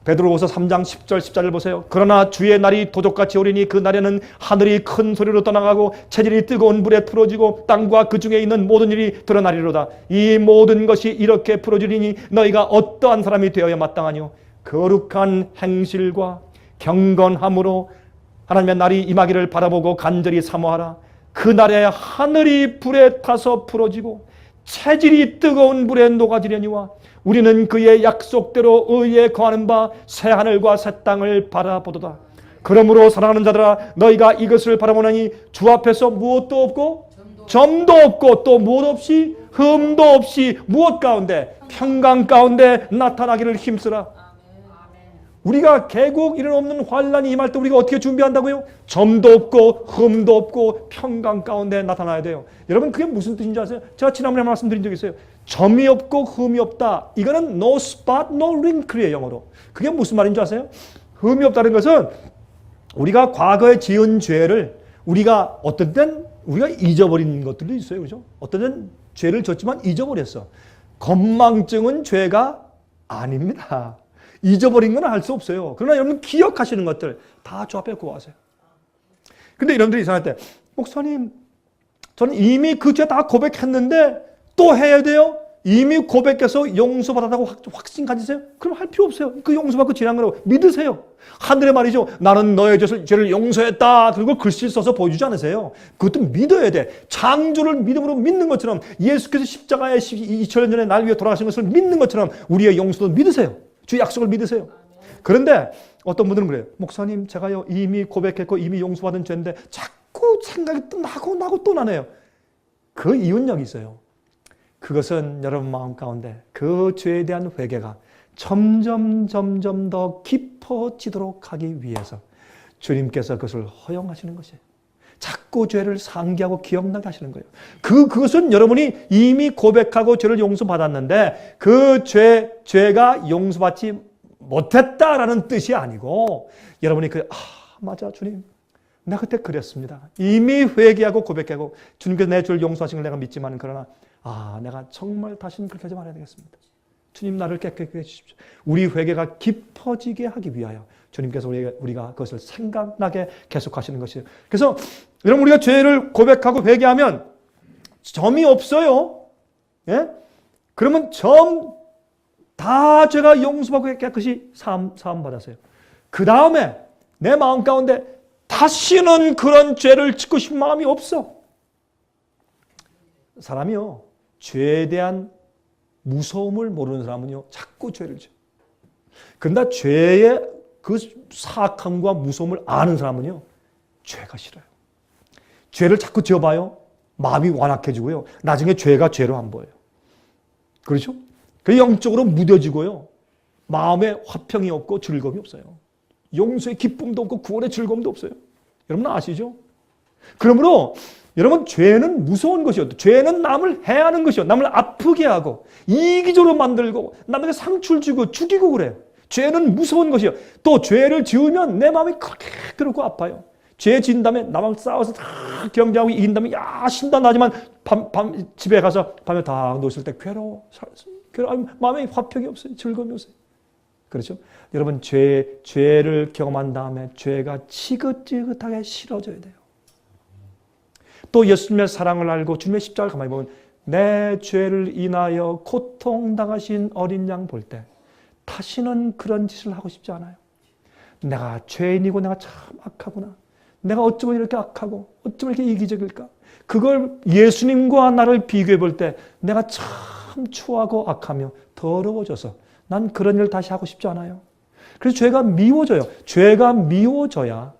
베드로후서 3장 10절 14절 보세요. 그러나 주의 날이 도적같이 오리니 그 날에는 하늘이 큰 소리로 떠나가고 체질이 뜨거운 불에 풀어지고 땅과 그 중에 있는 모든 일이 드러나리로다. 이 모든 것이 이렇게 풀어지리니 너희가 어떠한 사람이 되어야 마땅하뇨. 거룩한 행실과 경건함으로 하나님의 날이 임하기를 바라보고 간절히 사모하라. 그 날에 하늘이 불에 타서 풀어지고 체질이 뜨거운 불에 녹아지려니와 우리는 그의 약속대로 의에 거하는 바 새 하늘과 새 땅을 바라보도다. 그러므로 사랑하는 자들아 너희가 이것을 바라보나니 주 앞에서 무엇도 없고 점도 없고 또 무엇 없이 흠도 없이 무엇 가운데 평강 가운데 나타나기를 힘쓰라. 우리가 개국 이런 없는 환란이 임할 때 우리가 어떻게 준비한다고요? 점도 없고 흠도 없고 평강 가운데 나타나야 돼요. 여러분 그게 무슨 뜻인지 아세요? 제가 지난번에 말씀드린 적이 있어요. 점이 없고 흠이 없다. 이거는 no spot, no wrinkle이에요, 영어로. 그게 무슨 말인지 아세요? 흠이 없다는 것은 우리가 과거에 지은 죄를 우리가 어떤 땐 우리가 잊어버린 것들도 있어요. 그죠? 어떤 땐 죄를 졌지만 잊어버렸어. 건망증은 죄가 아닙니다. 잊어버린 건 할 수 없어요. 그러나 여러분 기억하시는 것들 다 주 앞에 구하세요. 근데 여러분들이 이상할 때 목사님 저는 이미 그 죄 다 고백했는데 또 해야 돼요? 이미 고백해서 용서받았다고 확신 가지세요? 그럼 할 필요 없어요. 그 용서받고 지난 거라고 믿으세요. 하늘의 말이죠. 나는 너의 죄를 용서했다. 그리고 글씨 써서 보여주지 않으세요. 그것도 믿어야 돼. 창조를 믿음으로 믿는 것처럼 예수께서 십자가에 2000년 전에 날 위해 돌아가신 것을 믿는 것처럼 우리의 용서도 믿으세요. 주의 약속을 믿으세요. 그런데 어떤 분들은 그래요. 목사님 제가요 이미 고백했고 이미 용서받은 죄인데 자꾸 생각이 또 나고 또 나네요. 그 이유는 여기 있어요. 그것은 여러분 마음 가운데 그 죄에 대한 회개가 점점 더 깊어지도록 하기 위해서 주님께서 그것을 허용하시는 것이에요. 자꾸 죄를 상기하고 기억나게 하시는 거예요. 그것은 여러분이 이미 고백하고 죄를 용서받았는데 그 죄가 용서받지 못했다라는 뜻이 아니고 여러분이 맞아 주님 내가 그때 그랬습니다. 이미 회개하고 고백하고 주님께서 내 죄를 용서하신 걸 내가 믿지만 그러나 내가 정말 다시는 그렇게 하지 말아야 되겠습니다. 주님 나를 깨끗하게 해주십시오. 우리 회개가 깊어지게 하기 위하여 주님께서 우리가 그것을 생각나게 계속하시는 것이에요. 그래서 여러분 우리가 죄를 고백하고 회개하면 점이 없어요. 예? 그러면 다 죄가 용서받고 깨끗이 사함 받았어요. 그 다음에 내 마음 가운데 다시는 그런 죄를 짓고 싶은 마음이 없어. 사람이요. 죄에 대한 무서움을 모르는 사람은요. 자꾸 죄를 져. 그런데 죄의 그 사악함과 무서움을 아는 사람은요. 죄가 싫어요. 죄를 자꾸 지어봐요. 마음이 완악해지고요. 나중에 죄가 죄로 안 보여요. 그렇죠? 그 영적으로 무뎌지고요. 마음에 화평이 없고 즐거움이 없어요. 용서의 기쁨도 없고 구원의 즐거움도 없어요. 여러분 아시죠? 그러므로 여러분 죄는 무서운 것이요. 죄는 남을 해하는 것이요. 남을 아프게 하고 이기적으로 만들고 남에게 상처를 주고 죽이고 그래요. 죄는 무서운 것이요. 또 죄를 지으면 내 마음이 그렇게 그렇고 아파요. 죄 지은 다음에 나랑 싸워서 다 경쟁하고 이긴 다음에 신난하지만 집에 가서 밤에 다 누웠을 때 괴로워. 마음에 화평이 없어요. 즐거움이 없어요. 그렇죠? 여러분 죄를 경험한 다음에 죄가 지긋지긋하게 싫어져야 돼요. 또 예수님의 사랑을 알고 주님의 십자가를 가만히 보면 내 죄를 인하여 고통당하신 어린 양 볼 때 다시는 그런 짓을 하고 싶지 않아요. 내가 죄인이고 내가 참 악하구나. 내가 어쩌면 이렇게 악하고 어쩌면 이렇게 이기적일까. 그걸 예수님과 나를 비교해 볼 때 내가 참 추하고 악하며 더러워져서 난 그런 일을 다시 하고 싶지 않아요. 그래서 죄가 미워져요. 죄가 미워져야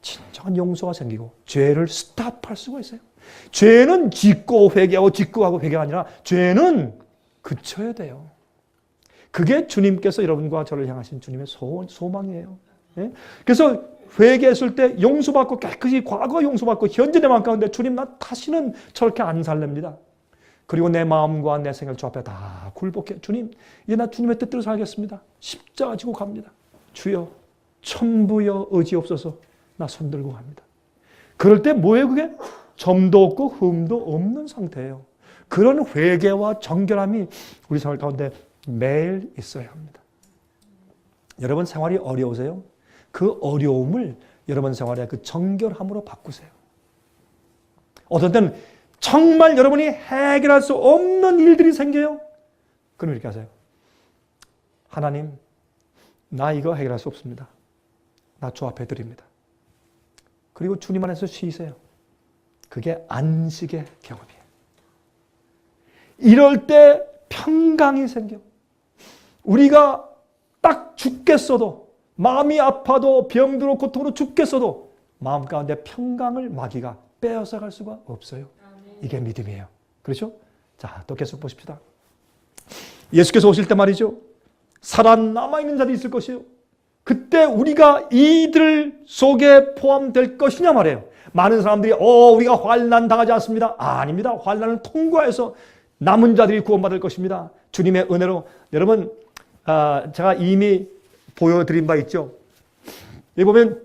진정한 용서가 생기고 죄를 스탑할 수가 있어요. 죄는 짓고 회개하고 짓고 하고 회개가 아니라 죄는 그쳐야 돼요. 그게 주님께서 여러분과 저를 향하신 주님의 소망이에요. 예? 그래서 회개했을 때 용서받고 깨끗이 과거 용서받고 현재 내 마음 가운데 주님 나 다시는 저렇게 안 살랍니다. 그리고 내 마음과 내 생각 주 앞에 다 굴복해. 주님 이제 나 주님의 뜻대로 살겠습니다. 십자가 지고 갑니다. 주여 천부여 의지옵소서. 나 손들고 갑니다. 그럴 때 뭐예요 그게? 점도 없고 흠도 없는 상태예요. 그런 회개와 정결함이 우리 생활 가운데 매일 있어야 합니다. 여러분 생활이 어려우세요? 그 어려움을 여러분 생활의 그 정결함으로 바꾸세요. 어떤 때는 정말 여러분이 해결할 수 없는 일들이 생겨요. 그럼 이렇게 하세요. 하나님, 나 이거 해결할 수 없습니다. 나 주 앞에 드립니다. 그리고 주님 안에서 쉬세요. 그게 안식의 경험이에요. 이럴 때 평강이 생겨. 우리가 딱 죽겠어도, 마음이 아파도, 병들어 고통으로 죽겠어도 마음 가운데 평강을 마귀가 빼앗아갈 수가 없어요. 이게 믿음이에요. 그렇죠? 자, 또 계속 보십시다. 예수께서 오실 때 말이죠. 살아남아있는 자들이 있을 것이에요. 그때 우리가 이들 속에 포함될 것이냐 말이에요. 많은 사람들이 우리가 환난 당하지 않습니다. 아닙니다. 환난을 통과해서 남은 자들이 구원받을 것입니다. 주님의 은혜로. 여러분 제가 이미 보여드린 바 있죠. 여기 보면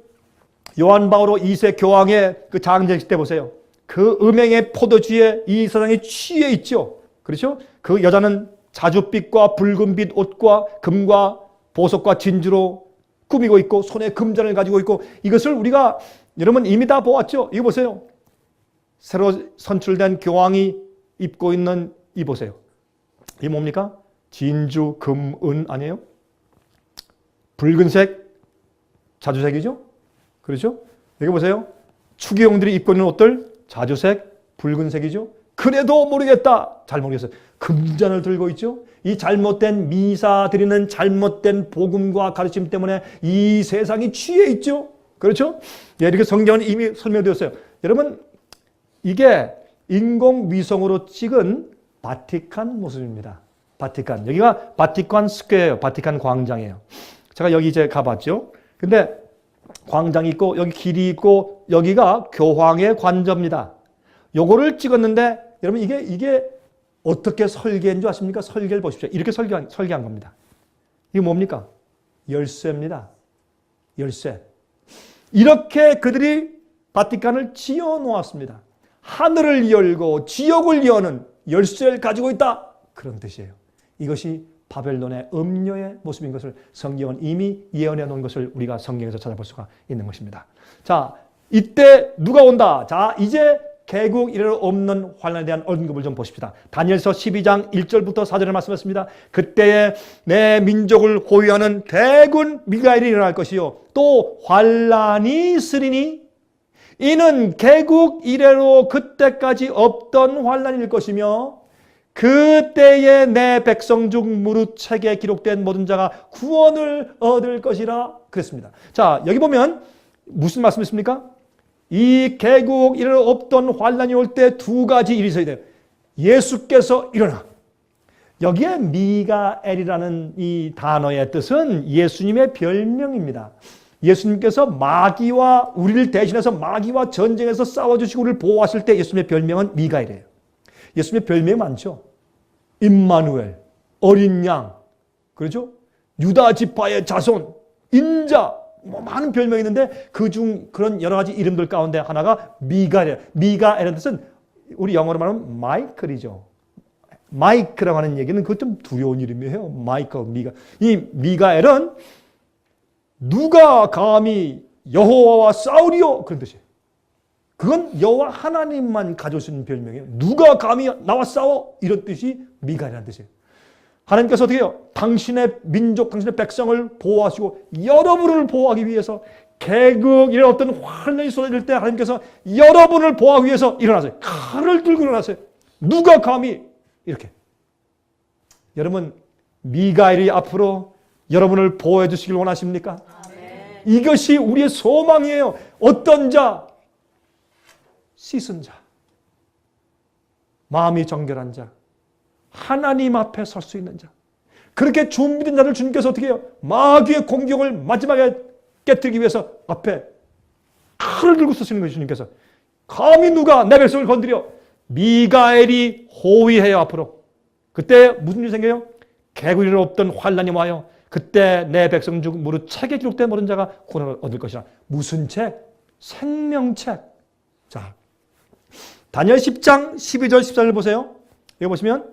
요한 바오로 2세 교황의 그 장례식 때 보세요. 그 음행의 포도주에 이 세상에 취해 있죠. 그렇죠? 그 여자는 자줏빛과 붉은빛 옷과 금과 보석과 진주로 꾸미고 있고 손에 금잔을 가지고 있고, 이것을 우리가 여러분 이미 다 보았죠. 이거 보세요. 새로 선출된 교황이 입고 있는 이 보세요. 이게 뭡니까? 진주, 금, 은 아니에요? 붉은색 자주색이죠? 그렇죠? 여기 보세요. 추기용들이 입고 있는 옷들 자주색, 붉은색이죠? 그래도 모르겠다. 잘 모르겠어요. 금잔을 들고 있죠? 이 잘못된 미사 드리는 잘못된 복음과 가르침 때문에 이 세상이 취해 있죠? 그렇죠? 예, 이렇게 성경은 이미 설명되었어요. 여러분, 이게 인공위성으로 찍은 바티칸 모습입니다. 바티칸. 여기가 바티칸 스퀘어예요. 바티칸 광장이에요. 제가 여기 이제 가봤죠. 근데 광장이 있고 여기 길이 있고 여기가 교황의 관저입니다. 요거를 찍었는데 여러분 이게 어떻게 설계한 줄 아십니까? 설계를 보십시오. 이렇게 설계한 겁니다. 이게 뭡니까? 열쇠입니다. 열쇠. 이렇게 그들이 바티칸을 지어 놓았습니다. 하늘을 열고 지옥을 여는 열쇠를 가지고 있다. 그런 뜻이에요. 이것이 바벨론의 음료의 모습인 것을 성경은 이미 예언해 놓은 것을 우리가 성경에서 찾아볼 수가 있는 것입니다. 자, 이때 누가 온다? 자, 이제 개국 이래로 없는 환난에 대한 언급을 좀 보십시다. 다니엘서 12장 1절부터 4절을 말씀했습니다. 그때에 내 민족을 호위하는 대군 미가엘이 일어날 것이요 또 환난이 있으리니 이는 개국 이래로 그때까지 없던 환난일 것이며 그때에 내 백성 중 무릇 책에 기록된 모든 자가 구원을 얻을 것이라 그랬습니다. 자, 여기 보면 무슨 말씀이십니까? 이 개국 이래로 없던 환난이 올 때 두 가지 일이 있어야 돼요. 예수께서 일어나. 여기에 미가엘이라는 이 단어의 뜻은 예수님의 별명입니다. 예수님께서 마귀와 우리를 대신해서 마귀와 전쟁에서 싸워주시고 우리를 보호하실 때 예수님의 별명은 미가엘이에요. 예수님의 별명이 많죠. 임마누엘, 어린 양, 그렇죠? 유다 지파의 자손, 인자, 많은 별명이 있는데 그중 그런 여러 가지 이름들 가운데 하나가 미가엘이에요. 미가엘의 뜻은 우리 영어로 말하면 마이클이죠. 마이크라고 하는 얘기는 그것 좀 두려운 이름이에요. 마이클, 미가. 이 미가엘은 누가 감히 여호와와 싸우리요? 그런 뜻이에요. 그건 여호와 하나님만 가져올 수 있는 별명이에요. 누가 감히 나와 싸워? 이런 뜻이 미가엘이라는 뜻이에요. 하나님께서 어떻게 해요? 당신의 민족, 당신의 백성을 보호하시고 여러분을 보호하기 위해서 개국 이런 어떤 환난이 쏟아질 때 하나님께서 여러분을 보호하기 위해서 일어나세요. 칼을 들고 일어나세요. 누가 감히 이렇게. 여러분 미가엘이 앞으로 여러분을 보호해 주시길 원하십니까? 아멘. 이것이 우리의 소망이에요. 어떤 자? 씻은 자. 마음이 정결한 자, 하나님 앞에 설 수 있는 자, 그렇게 준비된 자를 주님께서 어떻게 해요? 마귀의 공격을 마지막에 깨뜨리기 위해서 앞에 칼을 들고 쓰시는 거예요. 주님께서. 감히 누가 내 백성을 건드려? 미가엘이 호위해요. 앞으로. 그때 무슨 일이 생겨요? 개구리로 없던 환란이 와요. 그때 내 백성 중 무릇 책에 기록된 모든 자가 구원을 얻을 것이라. 무슨 책? 생명책. 자, 다니엘 10장 12절 14절 보세요. 여기 보시면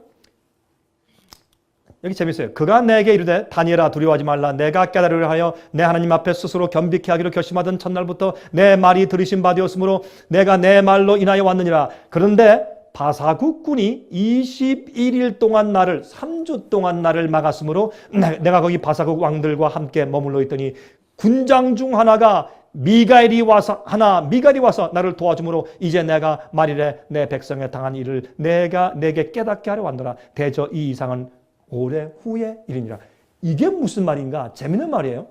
여기 재밌어요. 그가 내게 이르되 다니엘아 두려워하지 말라. 내가 깨달으려 하여 내 하나님 앞에 스스로 겸비케 하기로 결심하던 첫날부터 내 말이 들으신 바 되었으므로 내가 내 말로 인하여 왔느니라. 그런데 바사국 군이 21일 동안 나를 3주 동안 나를 막았으므로 내가 거기 바사국 왕들과 함께 머물러 있더니 군장 중 하나가 미가엘이 와서 나를 도와주므로 이제 내가 말일에 내 백성에 당한 일을 내가 내게 깨닫게 하려 왔노라. 대저 이 이상은 오래 후의 일이니라. 이게 무슨 말인가? 재밌는 말이에요.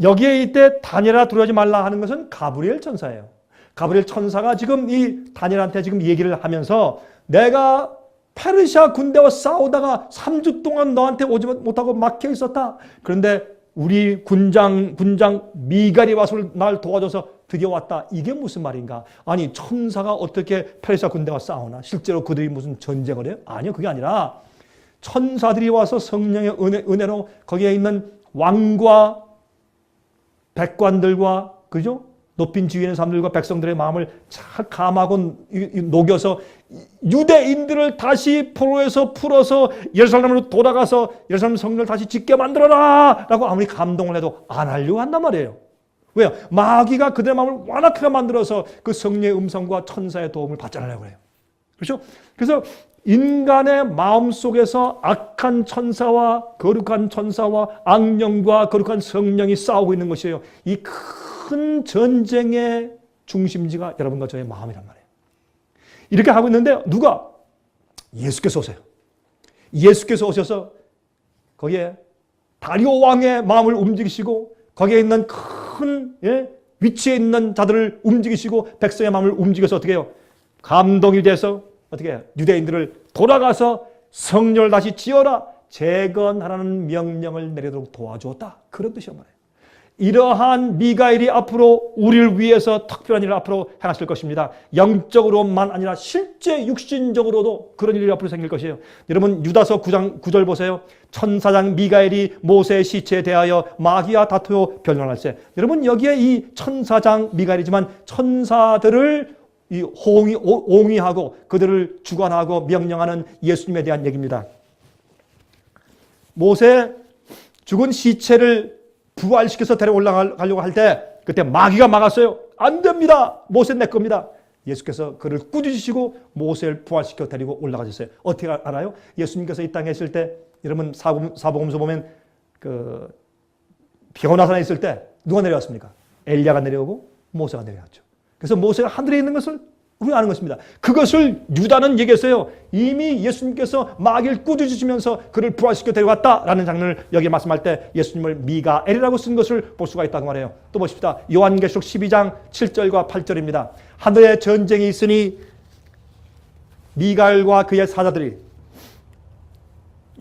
여기에 이때 다니엘아 두려워하지 말라 하는 것은 가브리엘 천사예요. 가브리엘 천사가 지금 이 다니엘한테 지금 얘기를 하면서 내가 페르시아 군대와 싸우다가 3주 동안 너한테 오지 못하고 막혀 있었다. 그런데 우리 군장 미갈이 와서 날 도와줘서 드디어 왔다. 이게 무슨 말인가? 아니 천사가 어떻게 페르시아 군대와 싸우나? 실제로 그들이 무슨 전쟁을 해요? 아니요. 그게 아니라 천사들이 와서 성령의 은혜로 거기에 있는 왕과 백관들과 그죠? 높인 지위에 있는 사람들과 백성들의 마음을 잘 감하고 녹여서 유대인들을 다시 포로에서 풀어서 예루살렘으로 돌아가서 예루살렘 성전을 다시 짓게 만들어라 라고 아무리 감동을 해도 안 하려고 한단 말이에요. 왜요? 마귀가 그들의 마음을 완악하게 만들어서 그 성령의 음성과 천사의 도움을 받지 않으려고 해요. 그렇죠? 그래서 인간의 마음속에서 악한 천사와 거룩한 천사와 악령과 거룩한 성령이 싸우고 있는 것이에요. 이 큰 전쟁의 중심지가 여러분과 저의 마음이란 말이에요. 이렇게 하고 있는데 누가? 예수께서 오세요. 예수께서 오셔서 거기에 다리오 왕의 마음을 움직이시고 거기에 있는 큰 위치에 있는 자들을 움직이시고 백성의 마음을 움직여서 어떻게 해요? 감동이 돼서 어떻게 해요? 유대인들을 돌아가서 성전을 다시 지어라 재건하라는 명령을 내리도록 도와주었다. 그런 뜻이란 말이에요. 이러한 미가엘이 앞으로 우리를 위해서 특별한 일을 앞으로 행하실 것입니다. 영적으로만 아니라 실제 육신적으로도 그런 일이 앞으로 생길 것이에요. 여러분 유다서 9장 9절 보세요. 천사장 미가엘이 모세의 시체에 대하여 마귀와 다투어 변론할세. 여러분 여기에 이 천사장 미가엘이지만 천사들을 옹위하고 그들을 주관하고 명령하는 예수님에 대한 얘기입니다. 모세 죽은 시체를 부활시켜서 데려 올라가려고 할 때 그때 마귀가 막았어요. 안 됩니다. 모세 내 겁니다. 예수께서 그를 꾸짖으시고 모세를 부활시켜 데리고 올라가셨어요. 어떻게 알아요? 예수님께서 이 땅에 있을 때 여러분 사복음서 보면 그 비오나산에 있을 때 누가 내려왔습니까? 엘리야가 내려오고 모세가 내려왔죠. 그래서 모세가 하늘에 있는 것을 우리가 아는 것입니다. 그것을 유다는 얘기했어요. 이미 예수님께서 마귀를 꾸짖으시면서 그를 부활시켜 데려갔다라는 장면을 여기 말씀할 때 예수님을 미가엘이라고 쓴 것을 볼 수가 있다고 말해요. 또 보십시다. 요한계시록 12장 7절과 8절입니다. 하늘에 전쟁이 있으니 미가엘과 그의 사자들이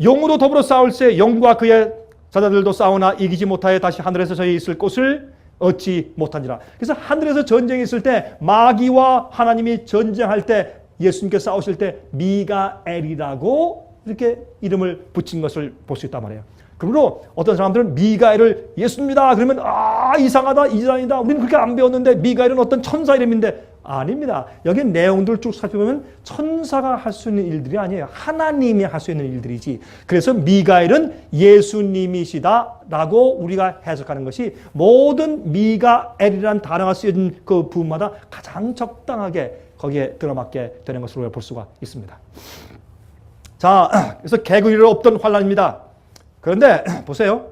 용으로 더불어 싸울세 용과 그의 사자들도 싸우나 이기지 못하여 다시 하늘에서 저희 있을 곳을 얻지 못한지라. 그래서 하늘에서 전쟁이 있을 때 마귀와 하나님이 전쟁할 때 예수님께서 싸우실 때 미가엘이라고 이렇게 이름을 붙인 것을 볼 수 있단 말이에요. 그러므로 어떤 사람들은 미가엘을 예수입니다. 그러면 이상하다 이단이다. 우리는 그렇게 안 배웠는데 미가엘은 어떤 천사 이름인데 아닙니다. 여기 내용들 쭉 살펴보면 천사가 할 수 있는 일들이 아니에요. 하나님이 할 수 있는 일들이지. 그래서 미가엘은 예수님이시다라고 우리가 해석하는 것이 모든 미가엘이라는 단어가 쓰여진 그 부분마다 가장 적당하게 거기에 들어맞게 되는 것으로 볼 수가 있습니다. 자, 그래서 개구리로 없던 환란입니다. 그런데 보세요.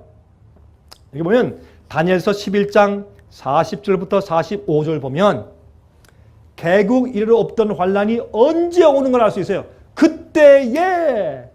여기 보면 다니엘서 11장 40절부터 45절 보면 개국 이래로 없던 환란이 언제 오는 걸 알 수 있어요. 그때에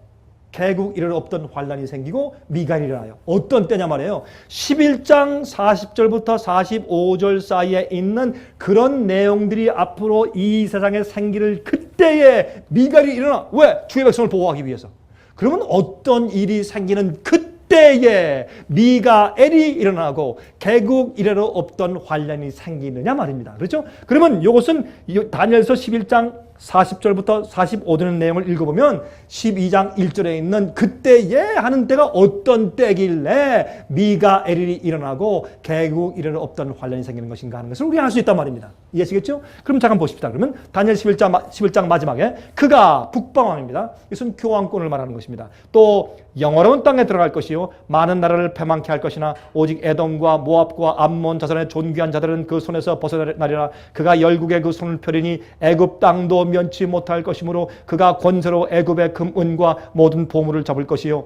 개국 이래로 없던 환란이 생기고 미갈이 일어나요. 어떤 때냐 말이에요. 11장 40절부터 45절 사이에 있는 그런 내용들이 앞으로 이 세상에 생기를 그때에 미갈이 일어나. 왜? 주의 백성을 보호하기 위해서. 그러면 어떤 일이 생기는 그때에 미가엘이 일어나고 개국 이래로 없던 환란이 생기느냐 말입니다. 그렇죠? 그러면 이것은 다니엘서 11장 40절부터 45절의 내용을 읽어보면 12장 1절에 있는 그때에 하는 때가 어떤 때길래 미가엘이 일어나고 개국 이래로 없던 환란이 생기는 것인가 하는 것을 우리가 알 수 있단 말입니다. 이해하시겠죠? 그럼 잠깐 보십시다. 그러면 다니엘 11장 마지막에 그가 북방왕입니다. 이것은 교황권을 말하는 것입니다. 또 영화로운 땅에 들어갈 것이요 많은 나라를 패망케 할 것이나 오직 에돔과 모압과 암몬 자손의 존귀한 자들은 그 손에서 벗어나리라. 그가 열국의 그 손을 펴리니 애굽 땅도 면치 못할 것이므로 그가 권세로 애굽의 금은과 모든 보물을 잡을 것이요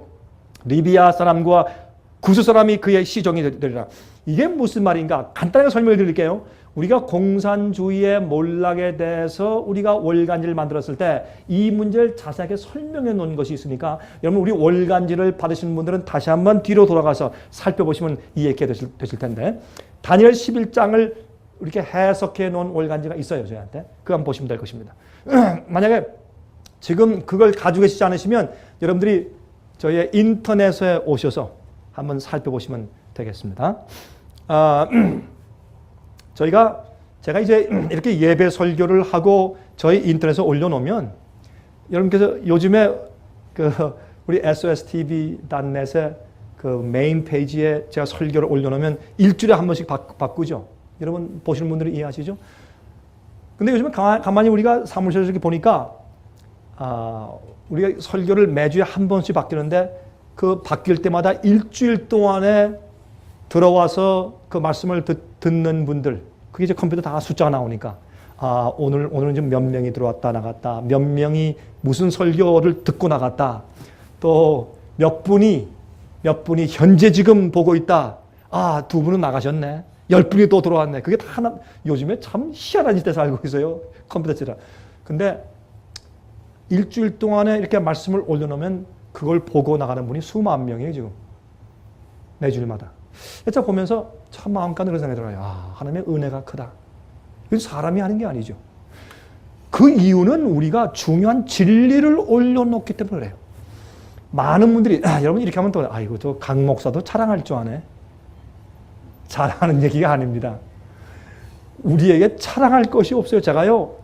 리비아 사람과 구스 사람이 그의 시종이 되리라. 이게 무슨 말인가? 간단하게 설명을 드릴게요. 우리가 공산주의의 몰락에 대해서 우리가 월간지를 만들었을 때 이 문제를 자세하게 설명해 놓은 것이 있으니까 여러분 우리 월간지를 받으신 분들은 다시 한번 뒤로 돌아가서 살펴보시면 이해가 되실 텐데 다니엘 11장을 이렇게 해석해 놓은 월간지가 있어요. 저희한테. 그거 한번 보시면 될 것입니다. 만약에 지금 그걸 가지고 계시지 않으시면 여러분들이 저희의 인터넷에 오셔서 한번 살펴보시면 되겠습니다. 제가 이제 이렇게 예배 설교를 하고 저희 인터넷에 올려놓으면 여러분께서 요즘에 우리 sostv.net에 그 메인 페이지에 제가 설교를 올려놓으면 일주일에 한 번씩 바꾸죠. 여러분 보시는 분들이 이해하시죠? 근데 요즘에 가만히 우리가 사무실에서 이렇게 보니까 우리가 설교를 매주에 한 번씩 바뀌는데 그 바뀔 때마다 일주일 동안에 들어와서 그 말씀을 듣는 분들 그게 이제 컴퓨터 다 숫자가 나오니까 오늘은 지금 몇 명이 들어왔다 나갔다 몇 명이 무슨 설교를 듣고 나갔다 또 몇 분이 현재 지금 보고 있다 2분은 나가셨네 10분이 또 들어왔네 그게 다 하나 요즘에 참 희한한 짓에 살고 있어요 컴퓨터처럼. 근데 일주일 동안에 이렇게 말씀을 올려놓으면 그걸 보고 나가는 분이 수만 명이에요 지금 매주일마다. 제가 보면서 참 마음가짐 그런 생각이 들어요. 하나님의 은혜가 크다. 이건 사람이 하는 게 아니죠. 그 이유는 우리가 중요한 진리를 올려놓기 때문에 그래요. 많은 분들이 여러분 이렇게 하면 또 아이고 저 강 목사도 자랑할 줄 아네. 자랑하는 얘기가 아닙니다. 우리에게 자랑할 것이 없어요. 제가요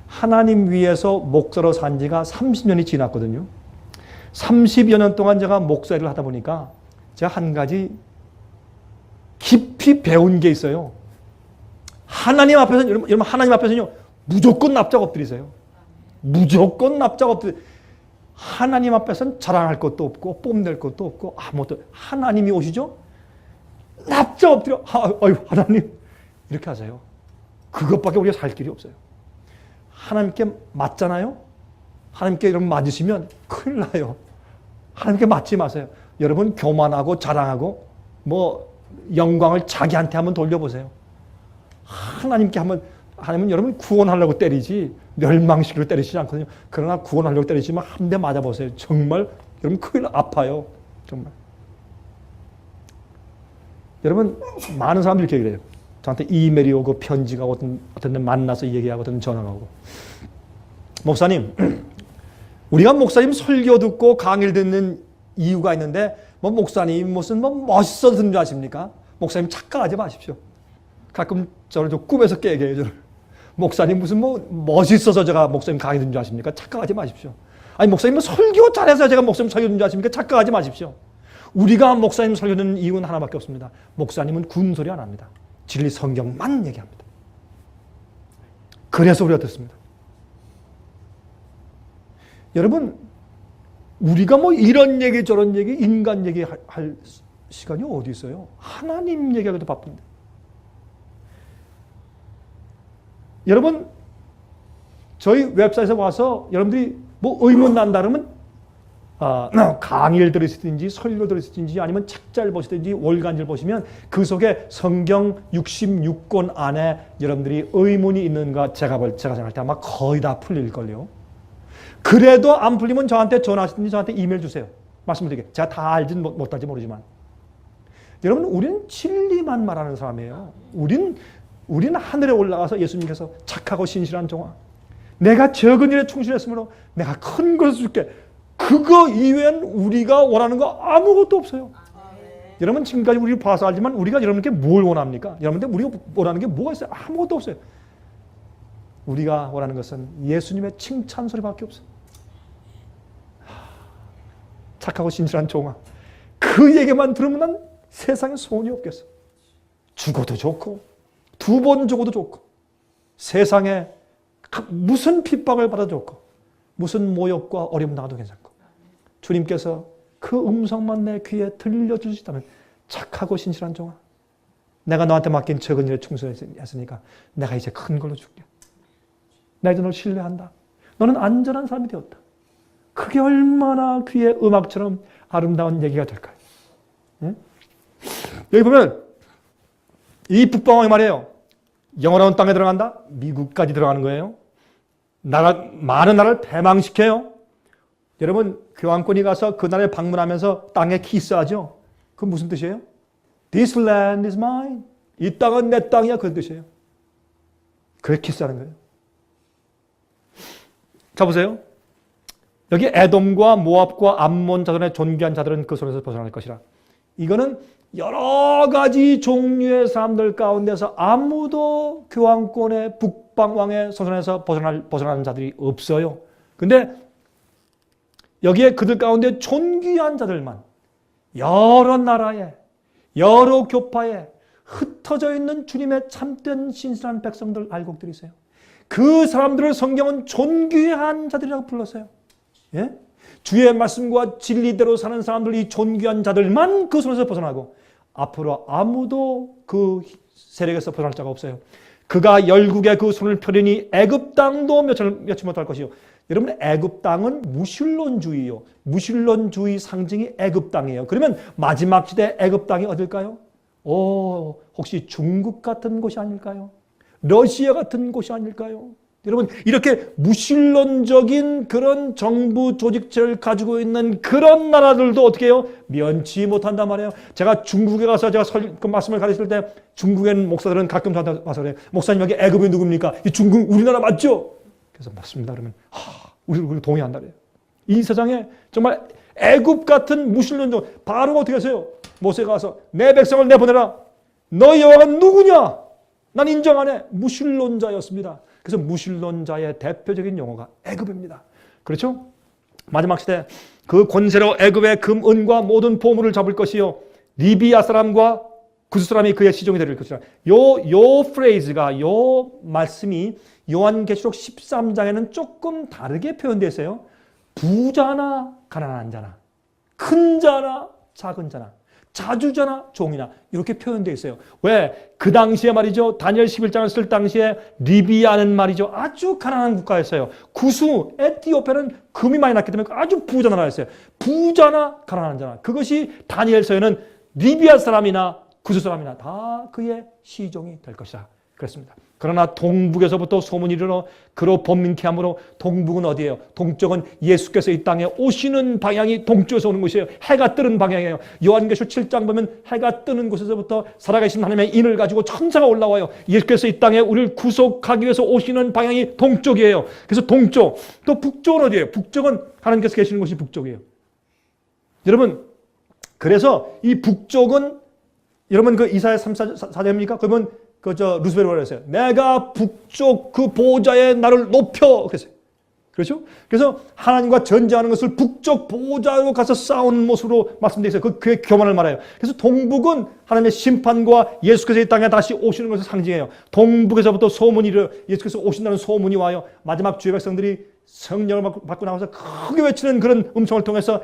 하나님 위해서 목사로 산 지가 30년이 지났거든요. 30여 년 동안 제가 목사 일을 하다 보니까 제가 한 가지 깊이 배운 게 있어요. 하나님 앞에서 여러분 하나님 앞에서는요 무조건 납작 엎드리세요. 무조건 납작 엎드리. 하나님 앞에서는 자랑할 것도 없고 뽐낼 것도 없고 아무것도. 하나님이 오시죠? 납작 엎드려. 아유 하나님 이렇게 하세요. 그것밖에 우리가 살 길이 없어요. 하나님께 맞잖아요. 하나님께 여러분 맞으시면 큰일 나요. 하나님께 맞지 마세요. 여러분 교만하고 자랑하고 영광을 자기한테 한번 돌려보세요. 하나님께 하나님은 여러분 구원하려고 때리지 멸망시키려고 때리시지 않거든요. 그러나 구원하려고 때리시면 한 대 맞아보세요. 정말 여러분 큰일 아파요. 정말. 여러분 많은 사람들이 이렇게 그래요. 저한테 이메일이 오고 편지가 오고 어떤 데 만나서 얘기하고 어떤 전화가 오고 목사님 우리가 목사님 설교 듣고 강의를 듣는 이유가 있는데 목사님 무슨 멋있어서 듣는 줄 아십니까? 목사님 착각하지 마십시오. 가끔 저를 좀 꿈에서 깨게 해요. 저를. 목사님 무슨 멋있어서 제가 목사님 강의 듣는 줄 아십니까? 착각하지 마십시오. 아니 목사님 설교 잘해서 제가 목사님 설교 듣는 줄 아십니까? 착각하지 마십시오. 우리가 목사님 설교 듣는 이유는 하나밖에 없습니다. 목사님은 군소리 안 합니다. 진리 성경만 얘기합니다. 그래서 우리가 듣습니다. 여러분 우리가 이런 얘기 저런 얘기 인간 얘기 할 시간이 어디 있어요? 하나님 얘기하기도 바쁜데. 여러분 저희 웹사이트에 와서 여러분들이 의문 난다 그러면 강의를 들으시든지 설교 들으시든지 아니면 책자를 보시든지 월간지를 보시면 그 속에 성경 66권 안에 여러분들이 의문이 있는가 제가 생각할 때 아마 거의 다 풀릴걸요. 그래도 안 풀리면 저한테 전화하시든지 저한테 이메일 주세요. 말씀을 드릴게요. 제가 다 알지는 못할지 모르지만. 여러분, 우리는 진리만 말하는 사람이에요. 우리는 하늘에 올라가서 예수님께서 착하고 신실한 종아, 내가 적은 일에 충실했으므로 내가 큰 것을 줄게. 그거 이외엔 우리가 원하는 거 아무것도 없어요. 여러분, 지금까지 우리 봐서 알지만 우리가 여러분께 뭘 원합니까? 여러분들 우리가 원하는 게 뭐가 있어요? 아무것도 없어요. 우리가 원하는 것은 예수님의 칭찬 소리밖에 없어요. 착하고 신실한 종아, 그 얘기만 들으면 난 세상에 소원이 없겠어. 죽어도 좋고 두 번 죽어도 좋고 세상에 무슨 핍박을 받아도 좋고 무슨 모욕과 어려움 당해도 괜찮고 주님께서 그 음성만 내 귀에 들려주시다면 착하고 신실한 종아, 내가 너한테 맡긴 적은 일에 충실했으니까 내가 이제 큰 걸로 줄게. 내가 이제 널 신뢰한다. 너는 안전한 사람이 되었다. 그게 얼마나 귀에 음악처럼 아름다운 얘기가 될까요? 응? 여기 보면 이 북방왕이 말이에요. 영원한 땅에 들어간다? 미국까지 들어가는 거예요. 많은 나라를 패망시켜요. 여러분, 교황권이 가서 그 나라에 방문하면서 땅에 키스하죠? 그건 무슨 뜻이에요? This land is mine. 이 땅은 내 땅이야. 그런 뜻이에요. 그래 키스하는 거예요. 자, 보세요. 여기 에돔과 모압과 암몬 자손의 존귀한 자들은 그 손에서 벗어날 것이라. 이거는 여러 가지 종류의 사람들 가운데서 아무도 교황권의 북방왕의 손에서 벗어나는 자들이 없어요. 근데 여기에 그들 가운데 존귀한 자들만 여러 나라에 여러 교파에 흩어져 있는 주님의 참된 신실한 백성들 알고 들으세요. 그 사람들을 성경은 존귀한 자들이라고 불렀어요. 예? 주의 말씀과 진리대로 사는 사람들, 이 존귀한 자들만 그 손에서 벗어나고 앞으로 아무도 그 세력에서 벗어날 자가 없어요. 그가 열국에 그 손을 펴리니 애굽 땅도 며칠 못할 것이요. 여러분, 애굽 땅은 무신론주의요. 무신론주의 상징이 애굽 땅이에요. 그러면 마지막 시대 애굽 땅이 어딜까요? 혹시 중국 같은 곳이 아닐까요? 러시아 같은 곳이 아닐까요? 여러분, 이렇게 무신론적인 그런 정부 조직체를 가지고 있는 그런 나라들도 어떻게 해요? 면치 못한단 말이에요. 제가 중국에 가서 제가 그 말씀을 가르칠 때 중국엔 목사들은 가끔 저한테 와서 그래요. 목사님, 여기 애굽이 누굽니까? 이 중국 우리나라 맞죠? 그래서 맞습니다. 그러면 우리 동의한다 그래요. 이 세상에 정말 애굽 같은 무신론적, 바로가 어떻게 하세요? 모세가 가서 내 백성을 내보내라. 너희 여호와가 누구냐? 난 인정 안 해. 무신론자였습니다. 그래서 무신론자의 대표적인 용어가 애굽입니다. 그렇죠? 마지막 시대 그 권세로 애굽의 금, 은과 모든 보물을 잡을 것이요. 리비아 사람과 구스 사람이 그의 시종이 될 것이라. 요 프레이즈가, 요 말씀이 요한계시록 13장에는 조금 다르게 표현되어 있어요. 부자나 가난한 자나, 큰 자나 작은 자나, 자주자나 종이나 이렇게 표현되어 있어요. 왜? 그 당시에 말이죠. 다니엘 11장을 쓸 당시에 리비아는 말이죠. 아주 가난한 국가였어요. 구수, 에티오피아는 금이 많이 났기 때문에 아주 부자 나라였어요. 부자나 가난한 자나. 그것이 다니엘서에는 리비아 사람이나 구수 사람이나 다 그의 시종이 될 것이다. 그랬습니다. 그러나 동북에서부터 소문이 일어 그로 번민케 하므로 동북은 어디예요? 동쪽은 예수께서 이 땅에 오시는 방향이 동쪽에서 오는 곳이에요. 해가 뜨는 방향이에요. 요한계시록 7장 보면 해가 뜨는 곳에서부터 살아계신 하나님의 인을 가지고 천사가 올라와요. 예수께서 이 땅에 우리를 구속하기 위해서 오시는 방향이 동쪽이에요. 그래서 동쪽. 또 북쪽은 어디예요? 북쪽은 하나님께서 계시는 곳이 북쪽이에요. 여러분, 그래서 이 북쪽은 여러분 그 이사야 3사절입니까? 그러면 루스벨이 그랬어요. 내가 북쪽 그 보좌에 나를 높여 그랬어요. 그렇죠? 그래서 하나님과 전쟁하는 것을 북쪽 보좌로 가서 싸우는 모습으로 말씀되어 있어요. 그의 교만을 말해요. 그래서 동북은 하나님의 심판과 예수께서 이 땅에 다시 오시는 것을 상징해요. 동북에서부터 소문이 일어요. 예수께서 오신다는 소문이 와요. 마지막 주의 백성들이 성령을 받고 나와서 크게 외치는 그런 음성을 통해서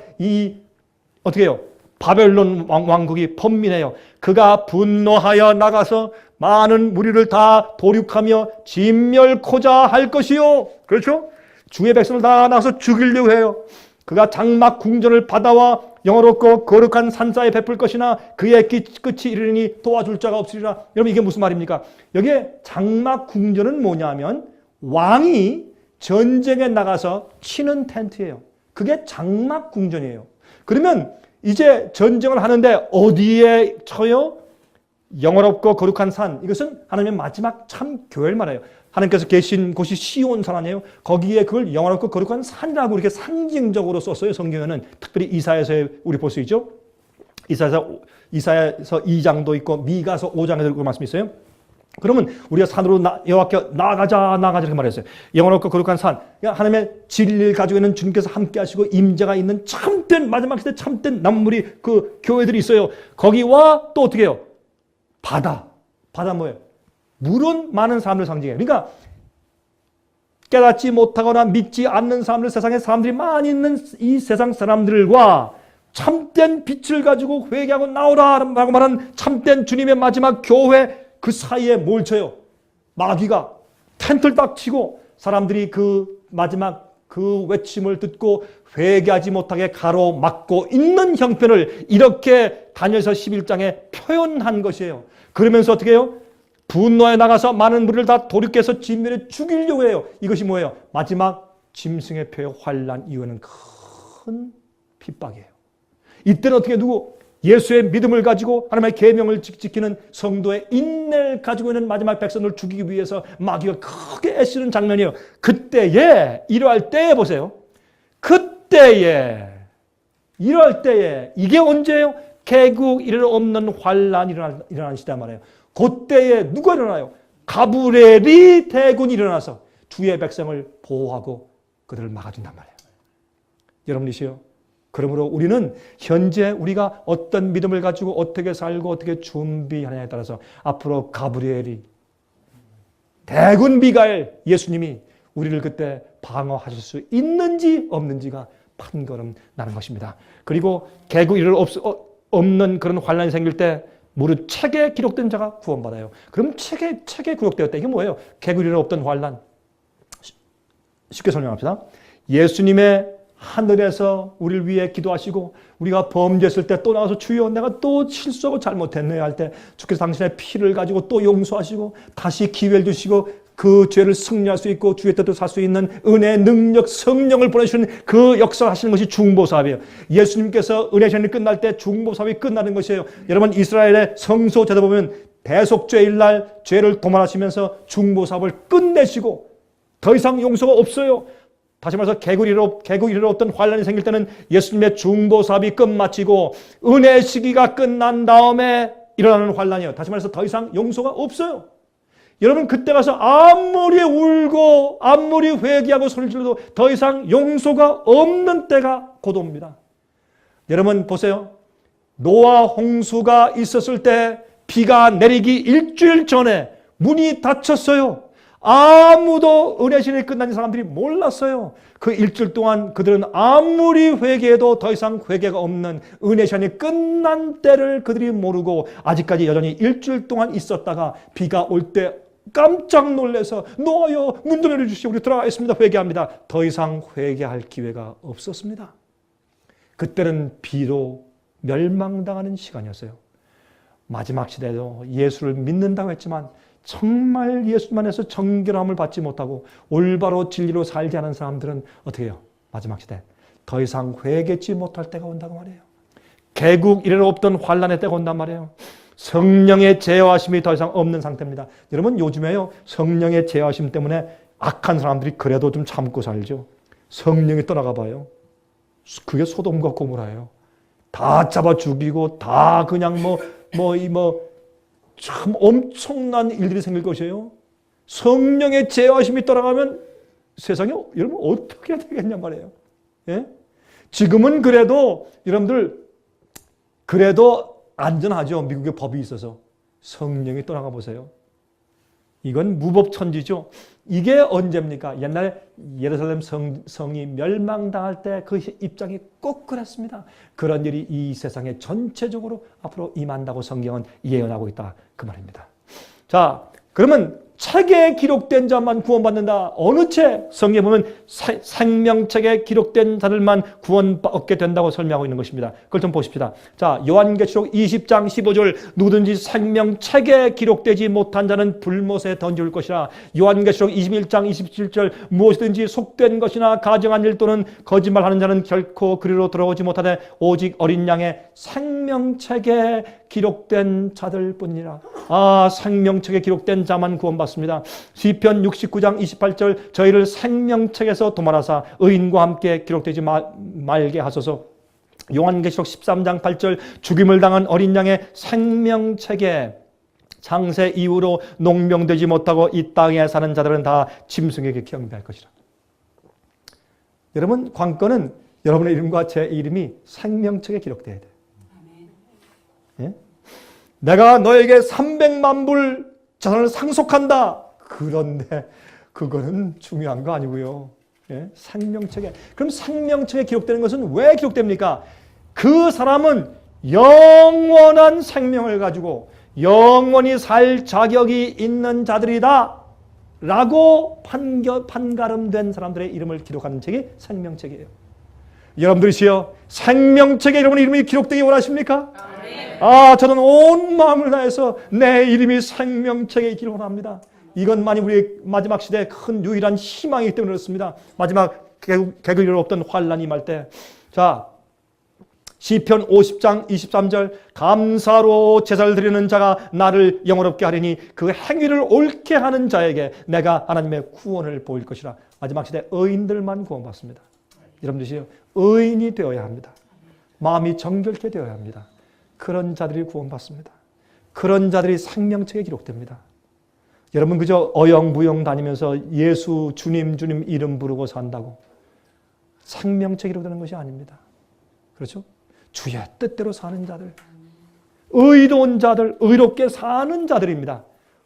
어떻게 해요? 바벨론 왕국이 번민해요. 그가 분노하여 나가서 많은 무리를 다 도륙하며 진멸코자 할 것이요. 그렇죠? 주의 백성을 다 나가서 죽이려고 해요. 그가 장막 궁전을 바다와 영어롭고 거룩한 산사에 베풀 것이나 그의 끝이 이르니 도와줄 자가 없으리라. 여러분, 이게 무슨 말입니까? 여기에 장막 궁전은 뭐냐면 왕이 전쟁에 나가서 치는 텐트예요. 그게 장막 궁전이에요. 그러면 이제 전쟁을 하는데 어디에 쳐요? 영원롭고 거룩한 산. 이것은 하나님의 마지막 참 교회를 말해요. 하나님께서 계신 곳이 시온산 아니에요? 거기에 그걸 영원롭고 거룩한 산이라고 이렇게 상징적으로 썼어요. 성경에는 특별히 이사야서 우리 볼 수 있죠. 이사야서 2장도 있고 미가서 5장에도 그 말씀이 있어요. 그러면 우리가 산으로 여호와께 나아가자 이렇게 말했어요. 영원롭고 거룩한 산. 그러니까 하나님의 진리를 가지고 있는 주님께서 함께 하시고 임재가 있는 참된 마지막 시대 참된 남물이 그 교회들이 있어요. 거기와 또 어떻게 해요? 바다 뭐예요? 물은 많은 사람들 상징해요. 그러니까 깨닫지 못하거나 믿지 않는 사람들, 세상에 사람들이 많이 있는 이 세상 사람들과 참된 빛을 가지고 회개하고 나오라라고 말하는 참된 주님의 마지막 교회, 그 사이에 뭘 쳐요? 마귀가 텐트를 딱 치고 사람들이 그 마지막 그 외침을 듣고 회개하지 못하게 가로막고 있는 형편을 이렇게 다니엘서 11장에 표현한 것이에요. 그러면서 어떻게 해요? 분노에 나가서 많은 무리를 다 돌이켜서 진멸해 죽이려고 해요. 이것이 뭐예요? 마지막 짐승의 표의 환난 이후에는 큰 핍박이에요. 이때는 어떻게 예수의 믿음을 가지고 하나님의 계명을 지키는 성도의 인내를 가지고 있는 마지막 백성을 죽이기 위해서 마귀가 크게 애쓰는 장면이에요. 그때에 이러할 때에 보세요. 이러할 때에 이게 언제예요? 개국 이를 없는 환란이 일어나는 시대 말이에요. 그때에 누가 일어나요? 가브리엘이 대군이 일어나서 주의 백성을 보호하고 그들을 막아준단 말이에요. 여러분이시요. 그러므로 우리는 현재 우리가 어떤 믿음을 가지고 어떻게 살고 어떻게 준비하느냐에 따라서 앞으로 가브리엘이 대군 미가엘 예수님이 우리를 그때 방어하실 수 있는지 없는지가 판가름 나는 것입니다. 그리고 개국 이를 없는 그런 환란이 생길 때 무릇 책에 기록된 자가 구원받아요. 그럼 책에 기록되었다. 이게 뭐예요? 개국 이를 없던 환란. 쉽게 설명합시다. 예수님의 하늘에서 우리를 위해 기도하시고 우리가 범죄했을 때 또 나와서 주여 내가 또 실수하고 잘못했네 할 때 주께서 당신의 피를 가지고 또 용서하시고 다시 기회를 주시고 그 죄를 승리할 수 있고 주의 뜻대로 살 수 있는 은혜의 능력 성령을 보내주시는 그 역사를 하시는 것이 중보사업이에요. 예수님께서 은혜 시간이 끝날 때 중보사업이 끝나는 것이에요. 여러분 이스라엘의 성소 제도 보면 대속죄일 날 죄를 도말하시면서 중보사업을 끝내시고 더 이상 용서가 없어요. 다시 말해서 개국 이르러 어떤 환란이 생길 때는 예수님의 중보사업이 끝마치고 은혜의 시기가 끝난 다음에 일어나는 환란이에요. 다시 말해서 더 이상 용서가 없어요. 여러분 그때 가서 아무리 울고 아무리 회개하고 소리를 질러도 더 이상 용서가 없는 때가 곧 옵니다. 여러분 보세요. 노아 홍수가 있었을 때 비가 내리기 일주일 전에 문이 닫혔어요. 아무도 은혜신이 끝난 사람들이 몰랐어요. 그 일주일 동안 그들은 아무리 회개해도 더 이상 회개가 없는 은혜신이 끝난 때를 그들이 모르고 아직까지 여전히 일주일 동안 있었다가 비가 올 때 깜짝 놀라서 노아여 문 좀 열어주시오. 우리 들어가겠습니다. 회개합니다. 더 이상 회개할 기회가 없었습니다. 그때는 비로 멸망당하는 시간이었어요. 마지막 시대도 예수를 믿는다고 했지만 정말 예수만 해서 정결함을 받지 못하고 올바로 진리로 살지 않은 사람들은 어떻게 해요? 마지막 시대 더 이상 회개치 못할 때가 온다고 말이에요. 개국 이래로 없던 환란의 때가 온단 말이에요. 성령의 제어하심이 더 이상 없는 상태입니다. 여러분 요즘에요 성령의 제어하심 때문에 악한 사람들이 그래도 좀 참고 살죠. 성령이 떠나가 봐요. 그게 소돔과 고모라예요. 다 잡아 죽이고 다 그냥 참 엄청난 일들이 생길 것이에요. 성령의 제어하심이 떠나가면 세상에 여러분 어떻게 해야 되겠냐 말이에요. 예? 지금은 그래도 여러분들 그래도 안전하죠. 미국의 법이 있어서. 성령이 떠나가 보세요. 이건 무법천지죠. 이게 언제입니까? 옛날 예루살렘 성이 멸망당할 때 그 입장이 꼭 그랬습니다. 그런 일이 이 세상에 전체적으로 앞으로 임한다고 성경은 예언하고 있다. 그 말입니다. 자, 그러면 책에 기록된 자만 구원받는다. 어느 책? 성경에 보면 생명책에 기록된 자들만 구원 얻게 된다고 설명하고 있는 것입니다. 그걸 좀 보십시다. 자, 요한계시록 20장 15절 누구든지 생명책에 기록되지 못한 자는 불못에 던질 것이라. 요한계시록 21장 27절 무엇이든지 속된 것이나 가정한 일 또는 거짓말하는 자는 결코 그리로 돌아오지 못하되 오직 어린 양의 생명책에 기록된 자들뿐이라. 아, 생명책에 기록된 자만 구원받습니다. 시편 69장 28절 저희를 생명책에서 도말하사 의인과 함께 기록되지 말게 하소서. 요한계시록 13장 8절 죽임을 당한 어린 양의 생명책에 창세 이후로 농명되지 못하고 이 땅에 사는 자들은 다 짐승에게 경배할 것이라. 여러분, 관건은 여러분의 이름과 제 이름이 생명책에 기록돼야 돼요. 예? 내가 너에게 300만 불 자산을 상속한다. 그런데 그거는 중요한 거 아니고요. 예? 생명책에. 그럼 생명책에 기록되는 것은 왜 기록됩니까? 그 사람은 영원한 생명을 가지고 영원히 살 자격이 있는 자들이다 라고 판가름된 사람들의 이름을 기록하는 책이 생명책이에요. 여러분들이시여, 생명책에 여러분의 이름이 기록되기 원하십니까? 아, 저는 온 마음을 다해서 내 이름이 생명책에 기록합니다. 이것만이 우리의 마지막 시대의 큰 유일한 희망이기 때문에 그렇습니다. 마지막 개국이 없던 환란이 임할 때. 자, 시편 50장 23절 감사로 제사를 드리는 자가 나를 영원롭게 하리니 그 행위를 옳게 하는 자에게 내가 하나님의 구원을 보일 것이라. 마지막 시대 의인들만 구원받습니다. 여러분들이시여, 의인이 되어야 합니다. 마음이 정결케 되어야 합니다. 그런 자들이 구원받습니다. 그런 자들이 생명책에 기록됩니다. 여러분 그저 어영부영 다니면서 예수 주님 이름 부르고 산다고 생명책에 기록되는 것이 아닙니다. 그렇죠? 주의 뜻대로 사는 자들, 의로운 자들, 의롭게 사는 자들입니다.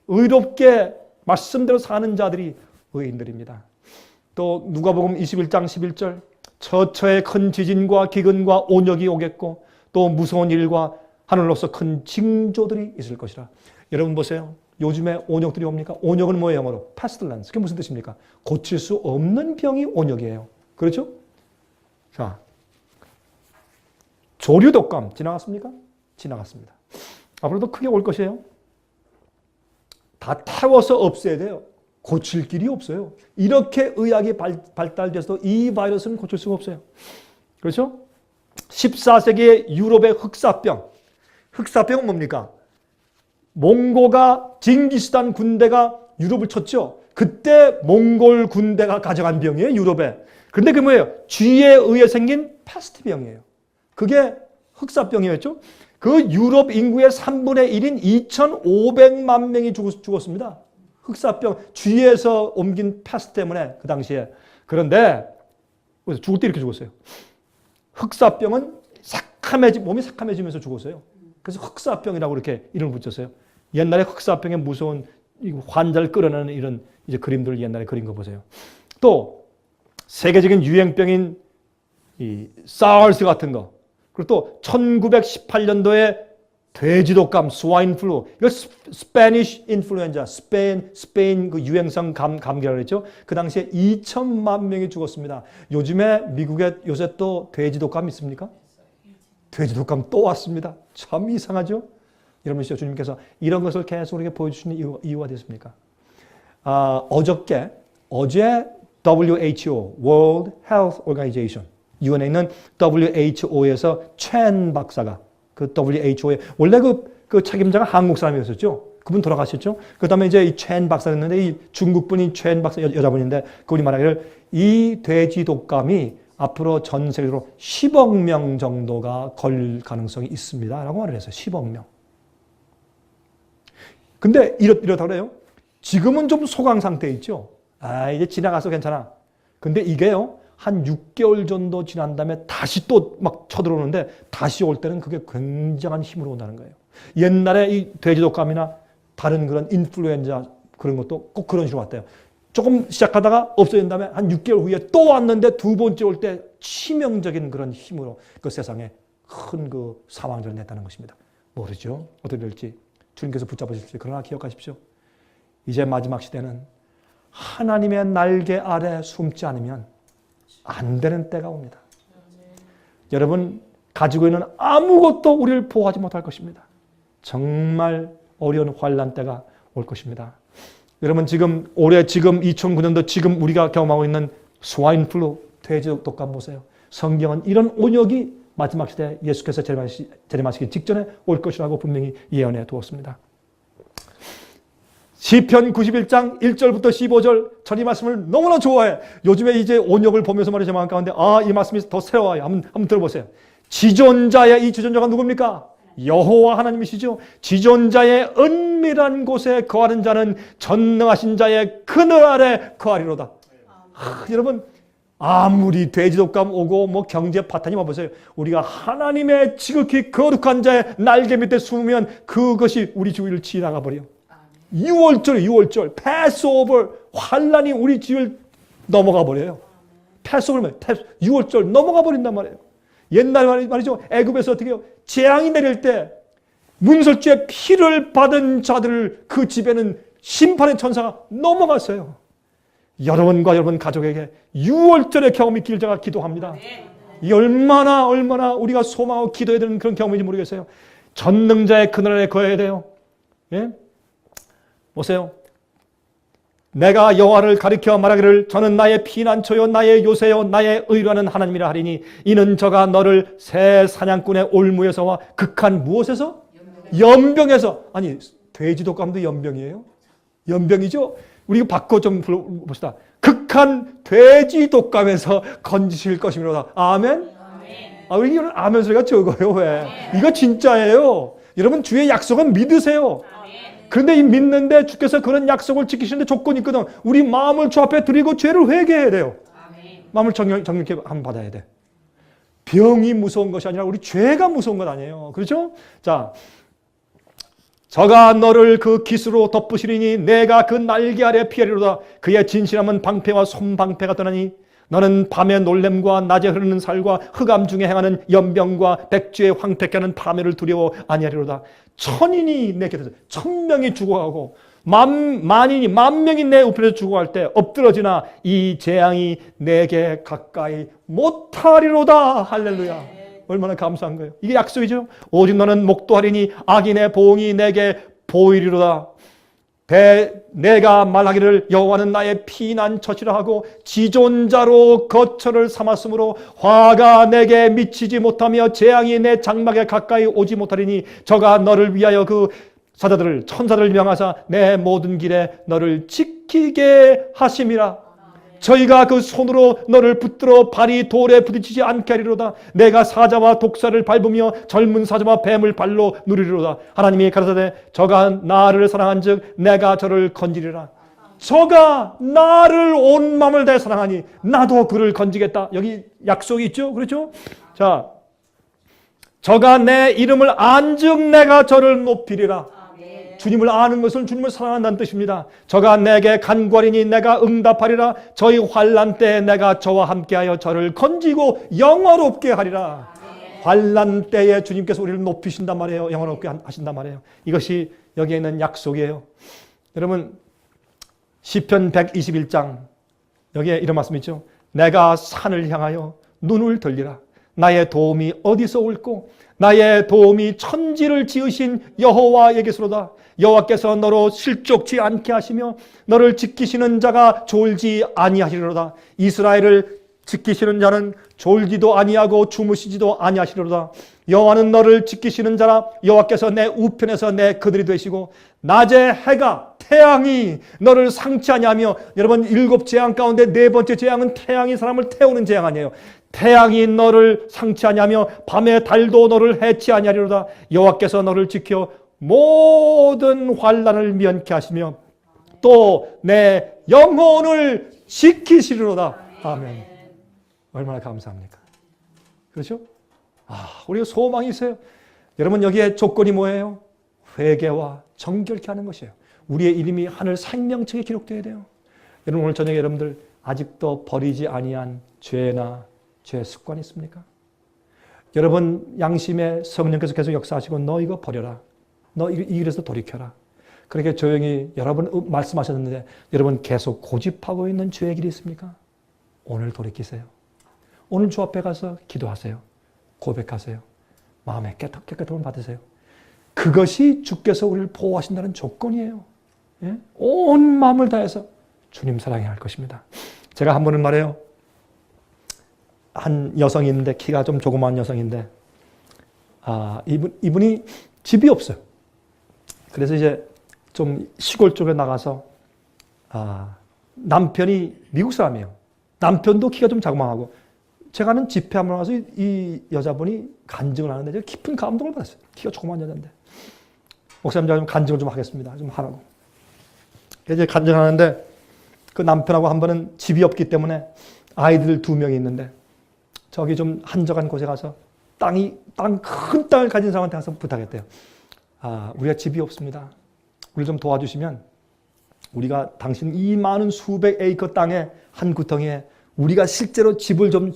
의롭게 말씀대로 사는 자들이 의인들입니다. 또 누가복음 21장 11절 처처에 큰 지진과 기근과 온역이 오겠고 또 무서운 일과 하늘로서 큰 징조들이 있을 것이라. 여러분 보세요. 요즘에 온역들이 옵니까? 온역은 뭐예요? 영어로? pestilence. 그게 무슨 뜻입니까? 고칠 수 없는 병이 온역이에요. 그렇죠? 자, 조류독감 지나갔습니까? 지나갔습니다. 앞으로도 크게 올 것이에요. 다 태워서 없애야 돼요. 고칠 길이 없어요. 이렇게 의학이 발달돼서도 이 바이러스는 고칠 수가 없어요. 그렇죠? 14세기의 유럽의 흑사병. 흑사병은 뭡니까? 몽고가 징기스칸 군대가 유럽을 쳤죠. 그때 몽골 군대가 가져간 병이에요, 유럽에. 그런데 그게 뭐예요? 쥐에 의해 생긴 패스트병이에요. 그게 흑사병이었죠. 그 유럽 인구의 3분의 1인 2,500만 명이 죽었습니다. 흑사병, 쥐에서 옮긴 패스트 때문에 그 당시에. 그런데 죽을 때 이렇게 죽었어요. 흑사병은 몸이 새카매지면서 죽었어요. 그래서 흑사병이라고 이렇게 이름을 붙였어요. 옛날에 흑사병의 무서운 환자를 끌어내는 이런 이제 그림들을 옛날에 그린 거 보세요. 또 세계적인 유행병인 이 사르스 같은 거. 그리고 또 1918년도에 돼지독감, 스와인 플루, 이거 스페니쉬 인플루엔자, 스페인 그 유행성 감기라고 했죠. 그 당시에 2천만 명이 죽었습니다. 요즘에 미국에 요새 또 돼지독감 있습니까? 돼지독감 또 왔습니다. 참 이상하죠? 여러분, 주님께서 이런 것을 계속 이렇게 보여주시는 이유가 됐습니까? 어제 WHO, World Health Organization, UN에 있는 WHO에서 첸 박사가 그 WHO에 원래 그 책임자가 한국 사람이었었죠. 그분 돌아가셨죠. 그 다음에 이제 이 첸 박사였는데 이 중국 분이 첸 박사 여자분인데 그분이 말하기를 이 돼지 독감이 앞으로 전 세계로 10억 명 정도가 걸 가능성이 있습니다. 라고 말을 했어요. 10억 명. 근데 이렇다 그래요. 지금은 좀 소강 상태에 있죠. 이제 지나가서 괜찮아. 근데 이게요. 한 6개월 정도 지난 다음에 다시 또 막 쳐들어오는데 다시 올 때는 그게 굉장한 힘으로 온다는 거예요. 옛날에 이 돼지독감이나 다른 그런 인플루엔자 그런 것도 꼭 그런 식으로 왔대요. 조금 시작하다가 없어진 다음에 한 6개월 후에 또 왔는데 두 번째 올 때 치명적인 그런 힘으로 그 세상에 큰 그 사망자를 냈다는 것입니다. 모르죠. 어떻게 될지. 주님께서 붙잡으실지. 그러나 기억하십시오. 이제 마지막 시대는 하나님의 날개 아래 숨지 않으면 안 되는 때가 옵니다. 여러분 가지고 있는 아무것도 우리를 보호하지 못할 것입니다. 정말 어려운 환난 때가 올 것입니다. 여러분 지금 2009년도 지금 우리가 경험하고 있는 스와인플루, 돼지 독감 보세요. 성경은 이런 온역이 마지막 시대 예수께서 재림하시기 직전에 올 것이라고 분명히 예언해 두었습니다. 시편 91장 1절부터 15절 전 이 말씀을 너무나 좋아해. 요즘에 이제 온역을 보면서 말이죠. 마음 가운데 이 말씀이 더 새로워요. 한번 들어보세요. 지존자의 이 지존자가 누굽니까? 여호와 하나님이시죠. 지존자의 은밀한 곳에 거하는 자는 전능하신 자의 그늘 아래 거하리로다. 여러분 아무리 돼지독감 오고 뭐 경제 파탄이 와보세요. 우리가 하나님의 지극히 거룩한 자의 날개 밑에 숨으면 그것이 우리 주위를 지나가 버려요. 6월절 패스오버 환란이 우리 주위를 넘어가 버려요. 패스오버 6월절 넘어가 버린단 말이에요. 옛날 말이죠. 애굽에서 어떻게 해요? 재앙이 내릴 때 문설주의 피를 받은 자들 그 집에는 심판의 천사가 넘어갔어요. 여러분과 여러분 가족에게 6월절의 경험이 있길 제가 기도합니다. 이 얼마나 우리가 소망하고 기도해야 되는 그런 경험인지 모르겠어요. 전능자의 그늘 아래 거해야 돼요. 예? 보세요. 내가 여호와를 가리켜 말하기를 저는 나의 피난처요 나의 요새요 나의 의로하는 하나님이라 하리니 이는 저가 너를 새 사냥꾼의 올무에서와 극한 무엇에서? 연병에서. 아니 돼지독감도 연병이에요? 연병이죠? 우리 바꿔 좀 불러봅시다. 극한 돼지독감에서 건지실 것이므로다. 아멘? 우리 이런 아멘 소리가 적어요. 왜? 이거 진짜예요. 여러분 주의 약속은 믿으세요. 그런데 이 믿는데 주께서 그런 약속을 지키시는데 조건이 있거든. 우리 마음을 주 앞에 드리고 죄를 회개해야 돼요. 마음을 정력해 한번 받아야 돼. 병이 무서운 것이 아니라 우리 죄가 무서운 것 아니에요. 그렇죠? 자, 저가 너를 그 깃으로 덮으시리니 내가 그 날개 아래 피하리로다. 그의 진실함은 방패와 손방패가 떠나니 너는 밤의 놀램과 낮에 흐르는 살과 흑암 중에 행하는 연병과 백주의 황폐케 하는 파멸을 두려워 아니하리로다. 천인이 내 곁에서 1000명이 죽어가고 만인이 10,000명이 내 우편에서 죽어갈 때 엎드러지나 이 재앙이 내게 가까이 못하리로다. 할렐루야. 얼마나 감사한 거예요. 이게 약속이죠. 오직 너는 목도하리니 악인의 보응이 내게 보이리로다. 내가 말하기를 여호와는 나의 피난처시라 하고 지존자로 거처를 삼았으므로 화가 내게 미치지 못하며 재앙이 내 장막에 가까이 오지 못하리니 저가 너를 위하여 그 사자들을 천사들을 명하사 내 모든 길에 너를 지키게 하심이라. 저희가 그 손으로 너를 붙들어 발이 돌에 부딪히지 않게 하리로다. 내가 사자와 독사를 밟으며 젊은 사자와 뱀을 발로 누리리로다. 하나님이 가라사대 저가 나를 사랑한즉 내가 저를 건지리라. 저가 나를 온 마음을 다해 사랑하니 나도 그를 건지겠다. 여기 약속이 있죠. 그렇죠? 자, 저가 내 이름을 안즉 내가 저를 높이리라. 주님을 아는 것은 주님을 사랑한다는 뜻입니다. 저가 내게 간구하리니 내가 응답하리라. 저희 환난 때에 내가 저와 함께하여 저를 건지고 영화롭게 하리라. 환난 때에 주님께서 우리를 높이신단 말이에요. 영화롭게 하신단 말이에요. 이것이 여기에 있는 약속이에요. 여러분 시편 121장 여기에 이런 말씀이 있죠. 내가 산을 향하여 눈을 들리라. 나의 도움이 어디서 올꼬? 나의 도움이 천지를 지으신 여호와에게서로다. 여호와께서 너로 실족치 않게 하시며 너를 지키시는 자가 졸지 아니하시리로다. 이스라엘을 지키시는 자는 졸지도 아니하고 주무시지도 아니하시리로다. 여호와는 너를 지키시는 자라. 여호와께서 내 우편에서 내 그들이 되시고 낮에 해가 태양이 너를 상치하냐 하며. 여러분 7 재앙 가운데 4번째 재앙은 태양이 사람을 태우는 재앙 아니에요. 태양이 너를 상치하냐며 밤에 달도 너를 해치하냐리로다. 여호와께서 너를 지켜 모든 환난을 면케 하시며 또 내 영혼을 지키시리로다. 아멘. 얼마나 감사합니까? 그렇죠? 우리가 소망이 있어요. 여러분 여기에 조건이 뭐예요? 회개와 정결케 하는 것이에요. 우리의 이름이 하늘 생명책에 기록되어야 돼요. 여러분 오늘 저녁에 여러분들 아직도 버리지 아니한 죄나 죄 습관이 있습니까? 여러분 양심에 성령께서 계속 역사하시고 너 이거 버려라. 너 이 길에서 돌이켜라. 그렇게 조용히 여러 번 말씀하셨는데 여러분 계속 고집하고 있는 죄의 길이 있습니까? 오늘 돌이키세요. 오늘 주 앞에 가서 기도하세요. 고백하세요. 마음에 깨끗함을 받으세요. 그것이 주께서 우리를 보호하신다는 조건이에요. 예? 온 마음을 다해서 주님 사랑해야 할 것입니다. 제가 한 번은 말해요. 한 여성이 있는데 키가 좀 조그마한 여성인데 이분이 집이 없어요. 그래서 이제 좀 시골 쪽에 나가서 남편이 미국 사람이에요. 남편도 키가 좀 자그마하고 제가 하는 집회 한번 와서 이 여자분이 간증을 하는데 제가 깊은 감동을 받았어요. 키가 조그마한 여자인데 목사님 제가 좀 간증을 좀 하겠습니다. 좀 하라고. 이제 간증하는데 그 남편하고 한 번은 집이 없기 때문에 아이들 2명이 있는데 저기 좀 한적한 곳에 가서 큰 땅을 가진 사람한테 가서 부탁했대요. 우리가 집이 없습니다. 우리 좀 도와주시면 우리가 당신 이 많은 수백 에이커 땅에 한 구덩이에 우리가 실제로 집을 좀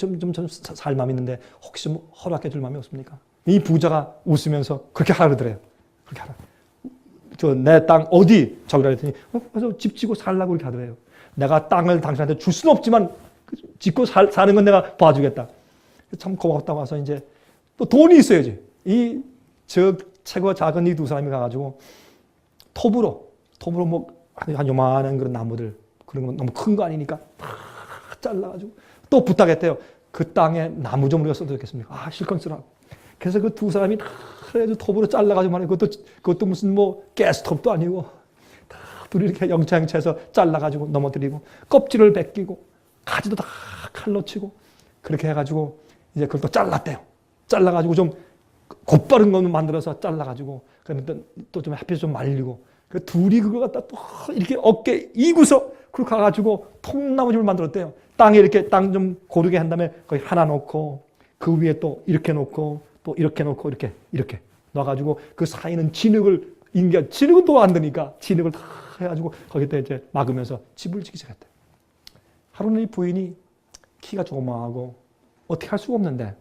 살 마음이 있는데 혹시 뭐 허락해 줄 마음이 없습니까? 이 부자가 웃으면서 그렇게 하라 그러더래요. 그렇게 하라. 내 땅 어디? 저기라 했더니 그래서 집 짓고 살라고 그렇게 하더래요. 내가 땅을 당신한테 줄 수는 없지만 짓고 사는 건 내가 봐주겠다. 참 고맙다고 해서 이제 또 돈이 있어야지. 저 최고 작은 이 2사람이 가가지고 톱으로 뭐 한 요만한 그런 나무들 그런 건 너무 큰 거 아니니까 다 잘라가지고 또 부탁했대요. 그 땅에 나무 좀 우리가 써도 되겠습니까? 실컷 쓰라고. 그래서 그 2사람이 다 그래도 톱으로 잘라가지고 말이야. 그것도 무슨 뭐 가스톱도 아니고 다 둘이 이렇게 영창해서 잘라가지고 넘어뜨리고 껍질을 벗기고 가지도 다 칼로 치고 그렇게 해가지고 이제 그걸 또 잘랐대요. 잘라가지고 좀 곧바른 거는 만들어서 잘라가지고 그러면 또 좀 햇빛 좀 말리고 그 둘이 그걸 갖다 또 이렇게 어깨 이구서 그렇게 가가지고 통나무집을 만들었대요. 땅에 이렇게 땅 좀 고르게 한 다음에 거기 하나 놓고 그 위에 또 이렇게 놓고 또 이렇게 놓고 이렇게 놔가지고 그 사이는 진흙은 또 안 되니까 진흙을 다 해가지고 거기다 이제 막으면서 집을 짓기 시작했대요. 하루는 이 부인이 키가 조그마하고 어떻게 할 수가 없는데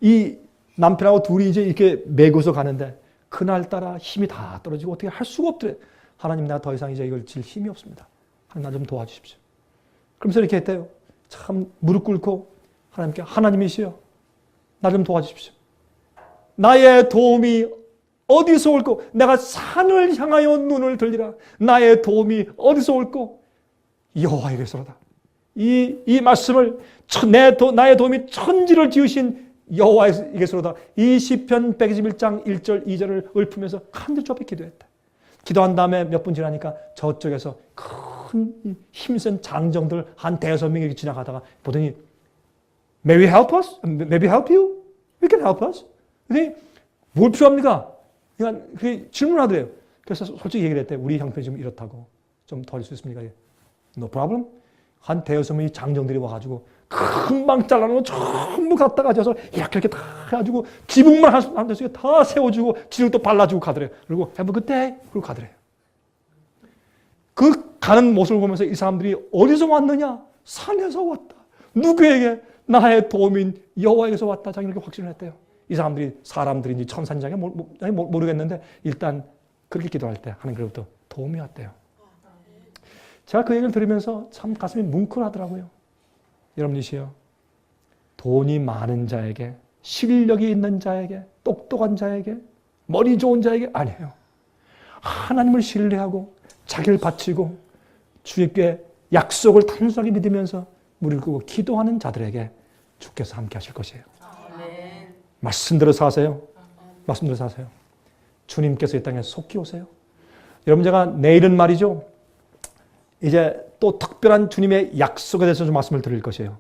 이 남편하고 둘이 이제 이렇게 메고서 가는데 그날따라 힘이 다 떨어지고 어떻게 할 수가 없더래. 하나님 내가 더 이상 이제 이걸 질 힘이 없습니다. 하나님 나 좀 도와주십시오. 그러면서 이렇게 했대요. 참 무릎 꿇고 하나님께 하나님이시여 나 좀 도와주십시오. 나의 도움이 어디서 올꼬? 내가 산을 향하여 눈을 들리라. 나의 도움이 어디서 올꼬? 여호와에게서로다. 이 말씀을 나의 도움이 천지를 지으신 여호와에게서로다. 이 시편 121장 1절 2절을 읊으면서 하늘 주 앞에 기도했다. 기도한 다음에 몇 분 지나니까 저쪽에서 큰 힘센 장정들 한 5명이 지나가다가 보더니 May we help us? May we help you? We can help us. 근데 뭘 필요합니까? 그러니까 질문하더래요. 그래서 솔직히 얘기를 했대. 우리 형편이 지금 이렇다고. 좀 도와줄 수 있습니까? No problem. 한 5명의 장정들이 와가지고 금방 잘라놓은 전부 갖다 가져서 이렇게 다 해가지고 지붕만 한 대씩 다 세워주고 지붕도 발라주고 가더래요. 그리고 Have a good day. 그리고 가더래요. 그 가는 모습을 보면서 이 사람들이 어디서 왔느냐? 산에서 왔다. 누구에게? 나의 도움인 여호와에게서 왔다. 자기 이렇게 확신을 했대요. 이 사람들인지 천사인지 모르겠는데 일단 그렇게 기도할 때 하나님께로부터 도움이 왔대요. 제가 그 얘기를 들으면서 참 가슴이 뭉클하더라고요. 여러분이시여, 돈이 많은 자에게, 실력이 있는 자에게, 똑똑한 자에게, 머리 좋은 자에게 아니에요. 하나님을 신뢰하고 자기를 바치고 주님께 약속을 단순하게 믿으면서 무릎을 꿇고 기도하는 자들에게 주께서 함께 하실 것이에요. 말씀대로 사세요. 말씀대로 사세요. 주님께서 이 땅에 속히 오세요. 여러분, 제가 내일은 말이죠, 이제 또 특별한 주님의 약속에 대해서 좀 말씀을 드릴 것이에요.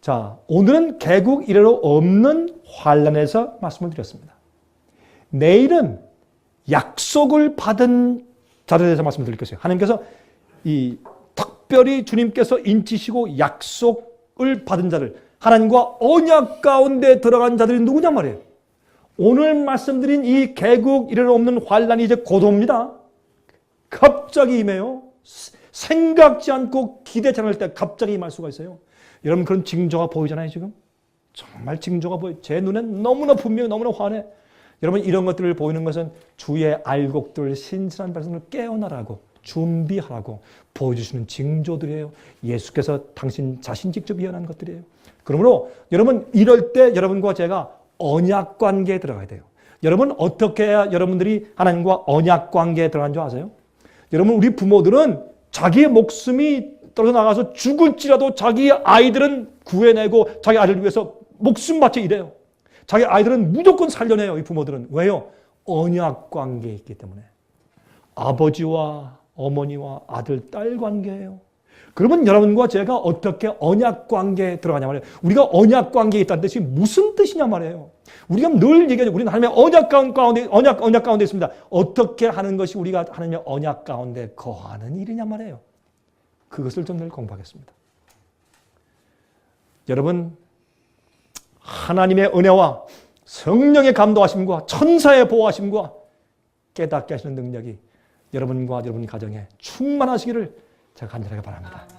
자, 오늘은 개국 이래로 없는 환난에서 말씀을 드렸습니다. 내일은 약속을 받은 자들에 대해서 말씀을 드릴 것이에요. 하나님께서 특별히 주님께서 인치시고 약속을 받은 자들, 하나님과 언약 가운데 들어간 자들이 누구냐 말이에요. 오늘 말씀드린 이 개국 이래로 없는 환난이 이제 곧 옵니다. 갑자기 임해요. 생각지 않고 기대치 않을 때 갑자기 임할 수가 있어요. 여러분, 그런 징조가 보이잖아요. 지금 정말 징조가 보여요. 제 눈엔 너무나 분명히 너무나 환해. 여러분 이런 것들을 보이는 것은 주의 알곡들 신실한 백성을 깨어나라고 준비하라고 보여주시는 징조들이에요. 예수께서 당신 자신 직접 예언한 것들이에요. 그러므로 여러분 이럴 때 여러분과 제가 언약 관계에 들어가야 돼요. 여러분 어떻게 해야 여러분들이 하나님과 언약 관계에 들어간 줄 아세요? 여러분 우리 부모들은 자기의 목숨이 떨어져 나가서 죽을지라도 자기 아이들은 구해내고 자기 아이들을 위해서 목숨 바쳐 일해요. 자기 아이들은 무조건 살려내요. 이 부모들은. 왜요? 언약 관계에 있기 때문에. 아버지와 어머니와 아들, 딸 관계예요. 그러면 여러분과 제가 어떻게 언약 관계에 들어가냐 말이에요. 우리가 언약 관계에 있다는 뜻이 무슨 뜻이냐 말이에요. 우리가 늘 얘기하죠. 우리는 하나님의 언약 가운데 있습니다. 어떻게 하는 것이 우리가 하나님의 언약 가운데 거하는 일이냐 말이에요. 그것을 좀 늘 공부하겠습니다. 여러분 하나님의 은혜와 성령의 감동하심과 천사의 보호하심과 깨닫게 하시는 능력이 여러분과 여러분 가정에 충만하시기를 제가 간절하게 바랍니다.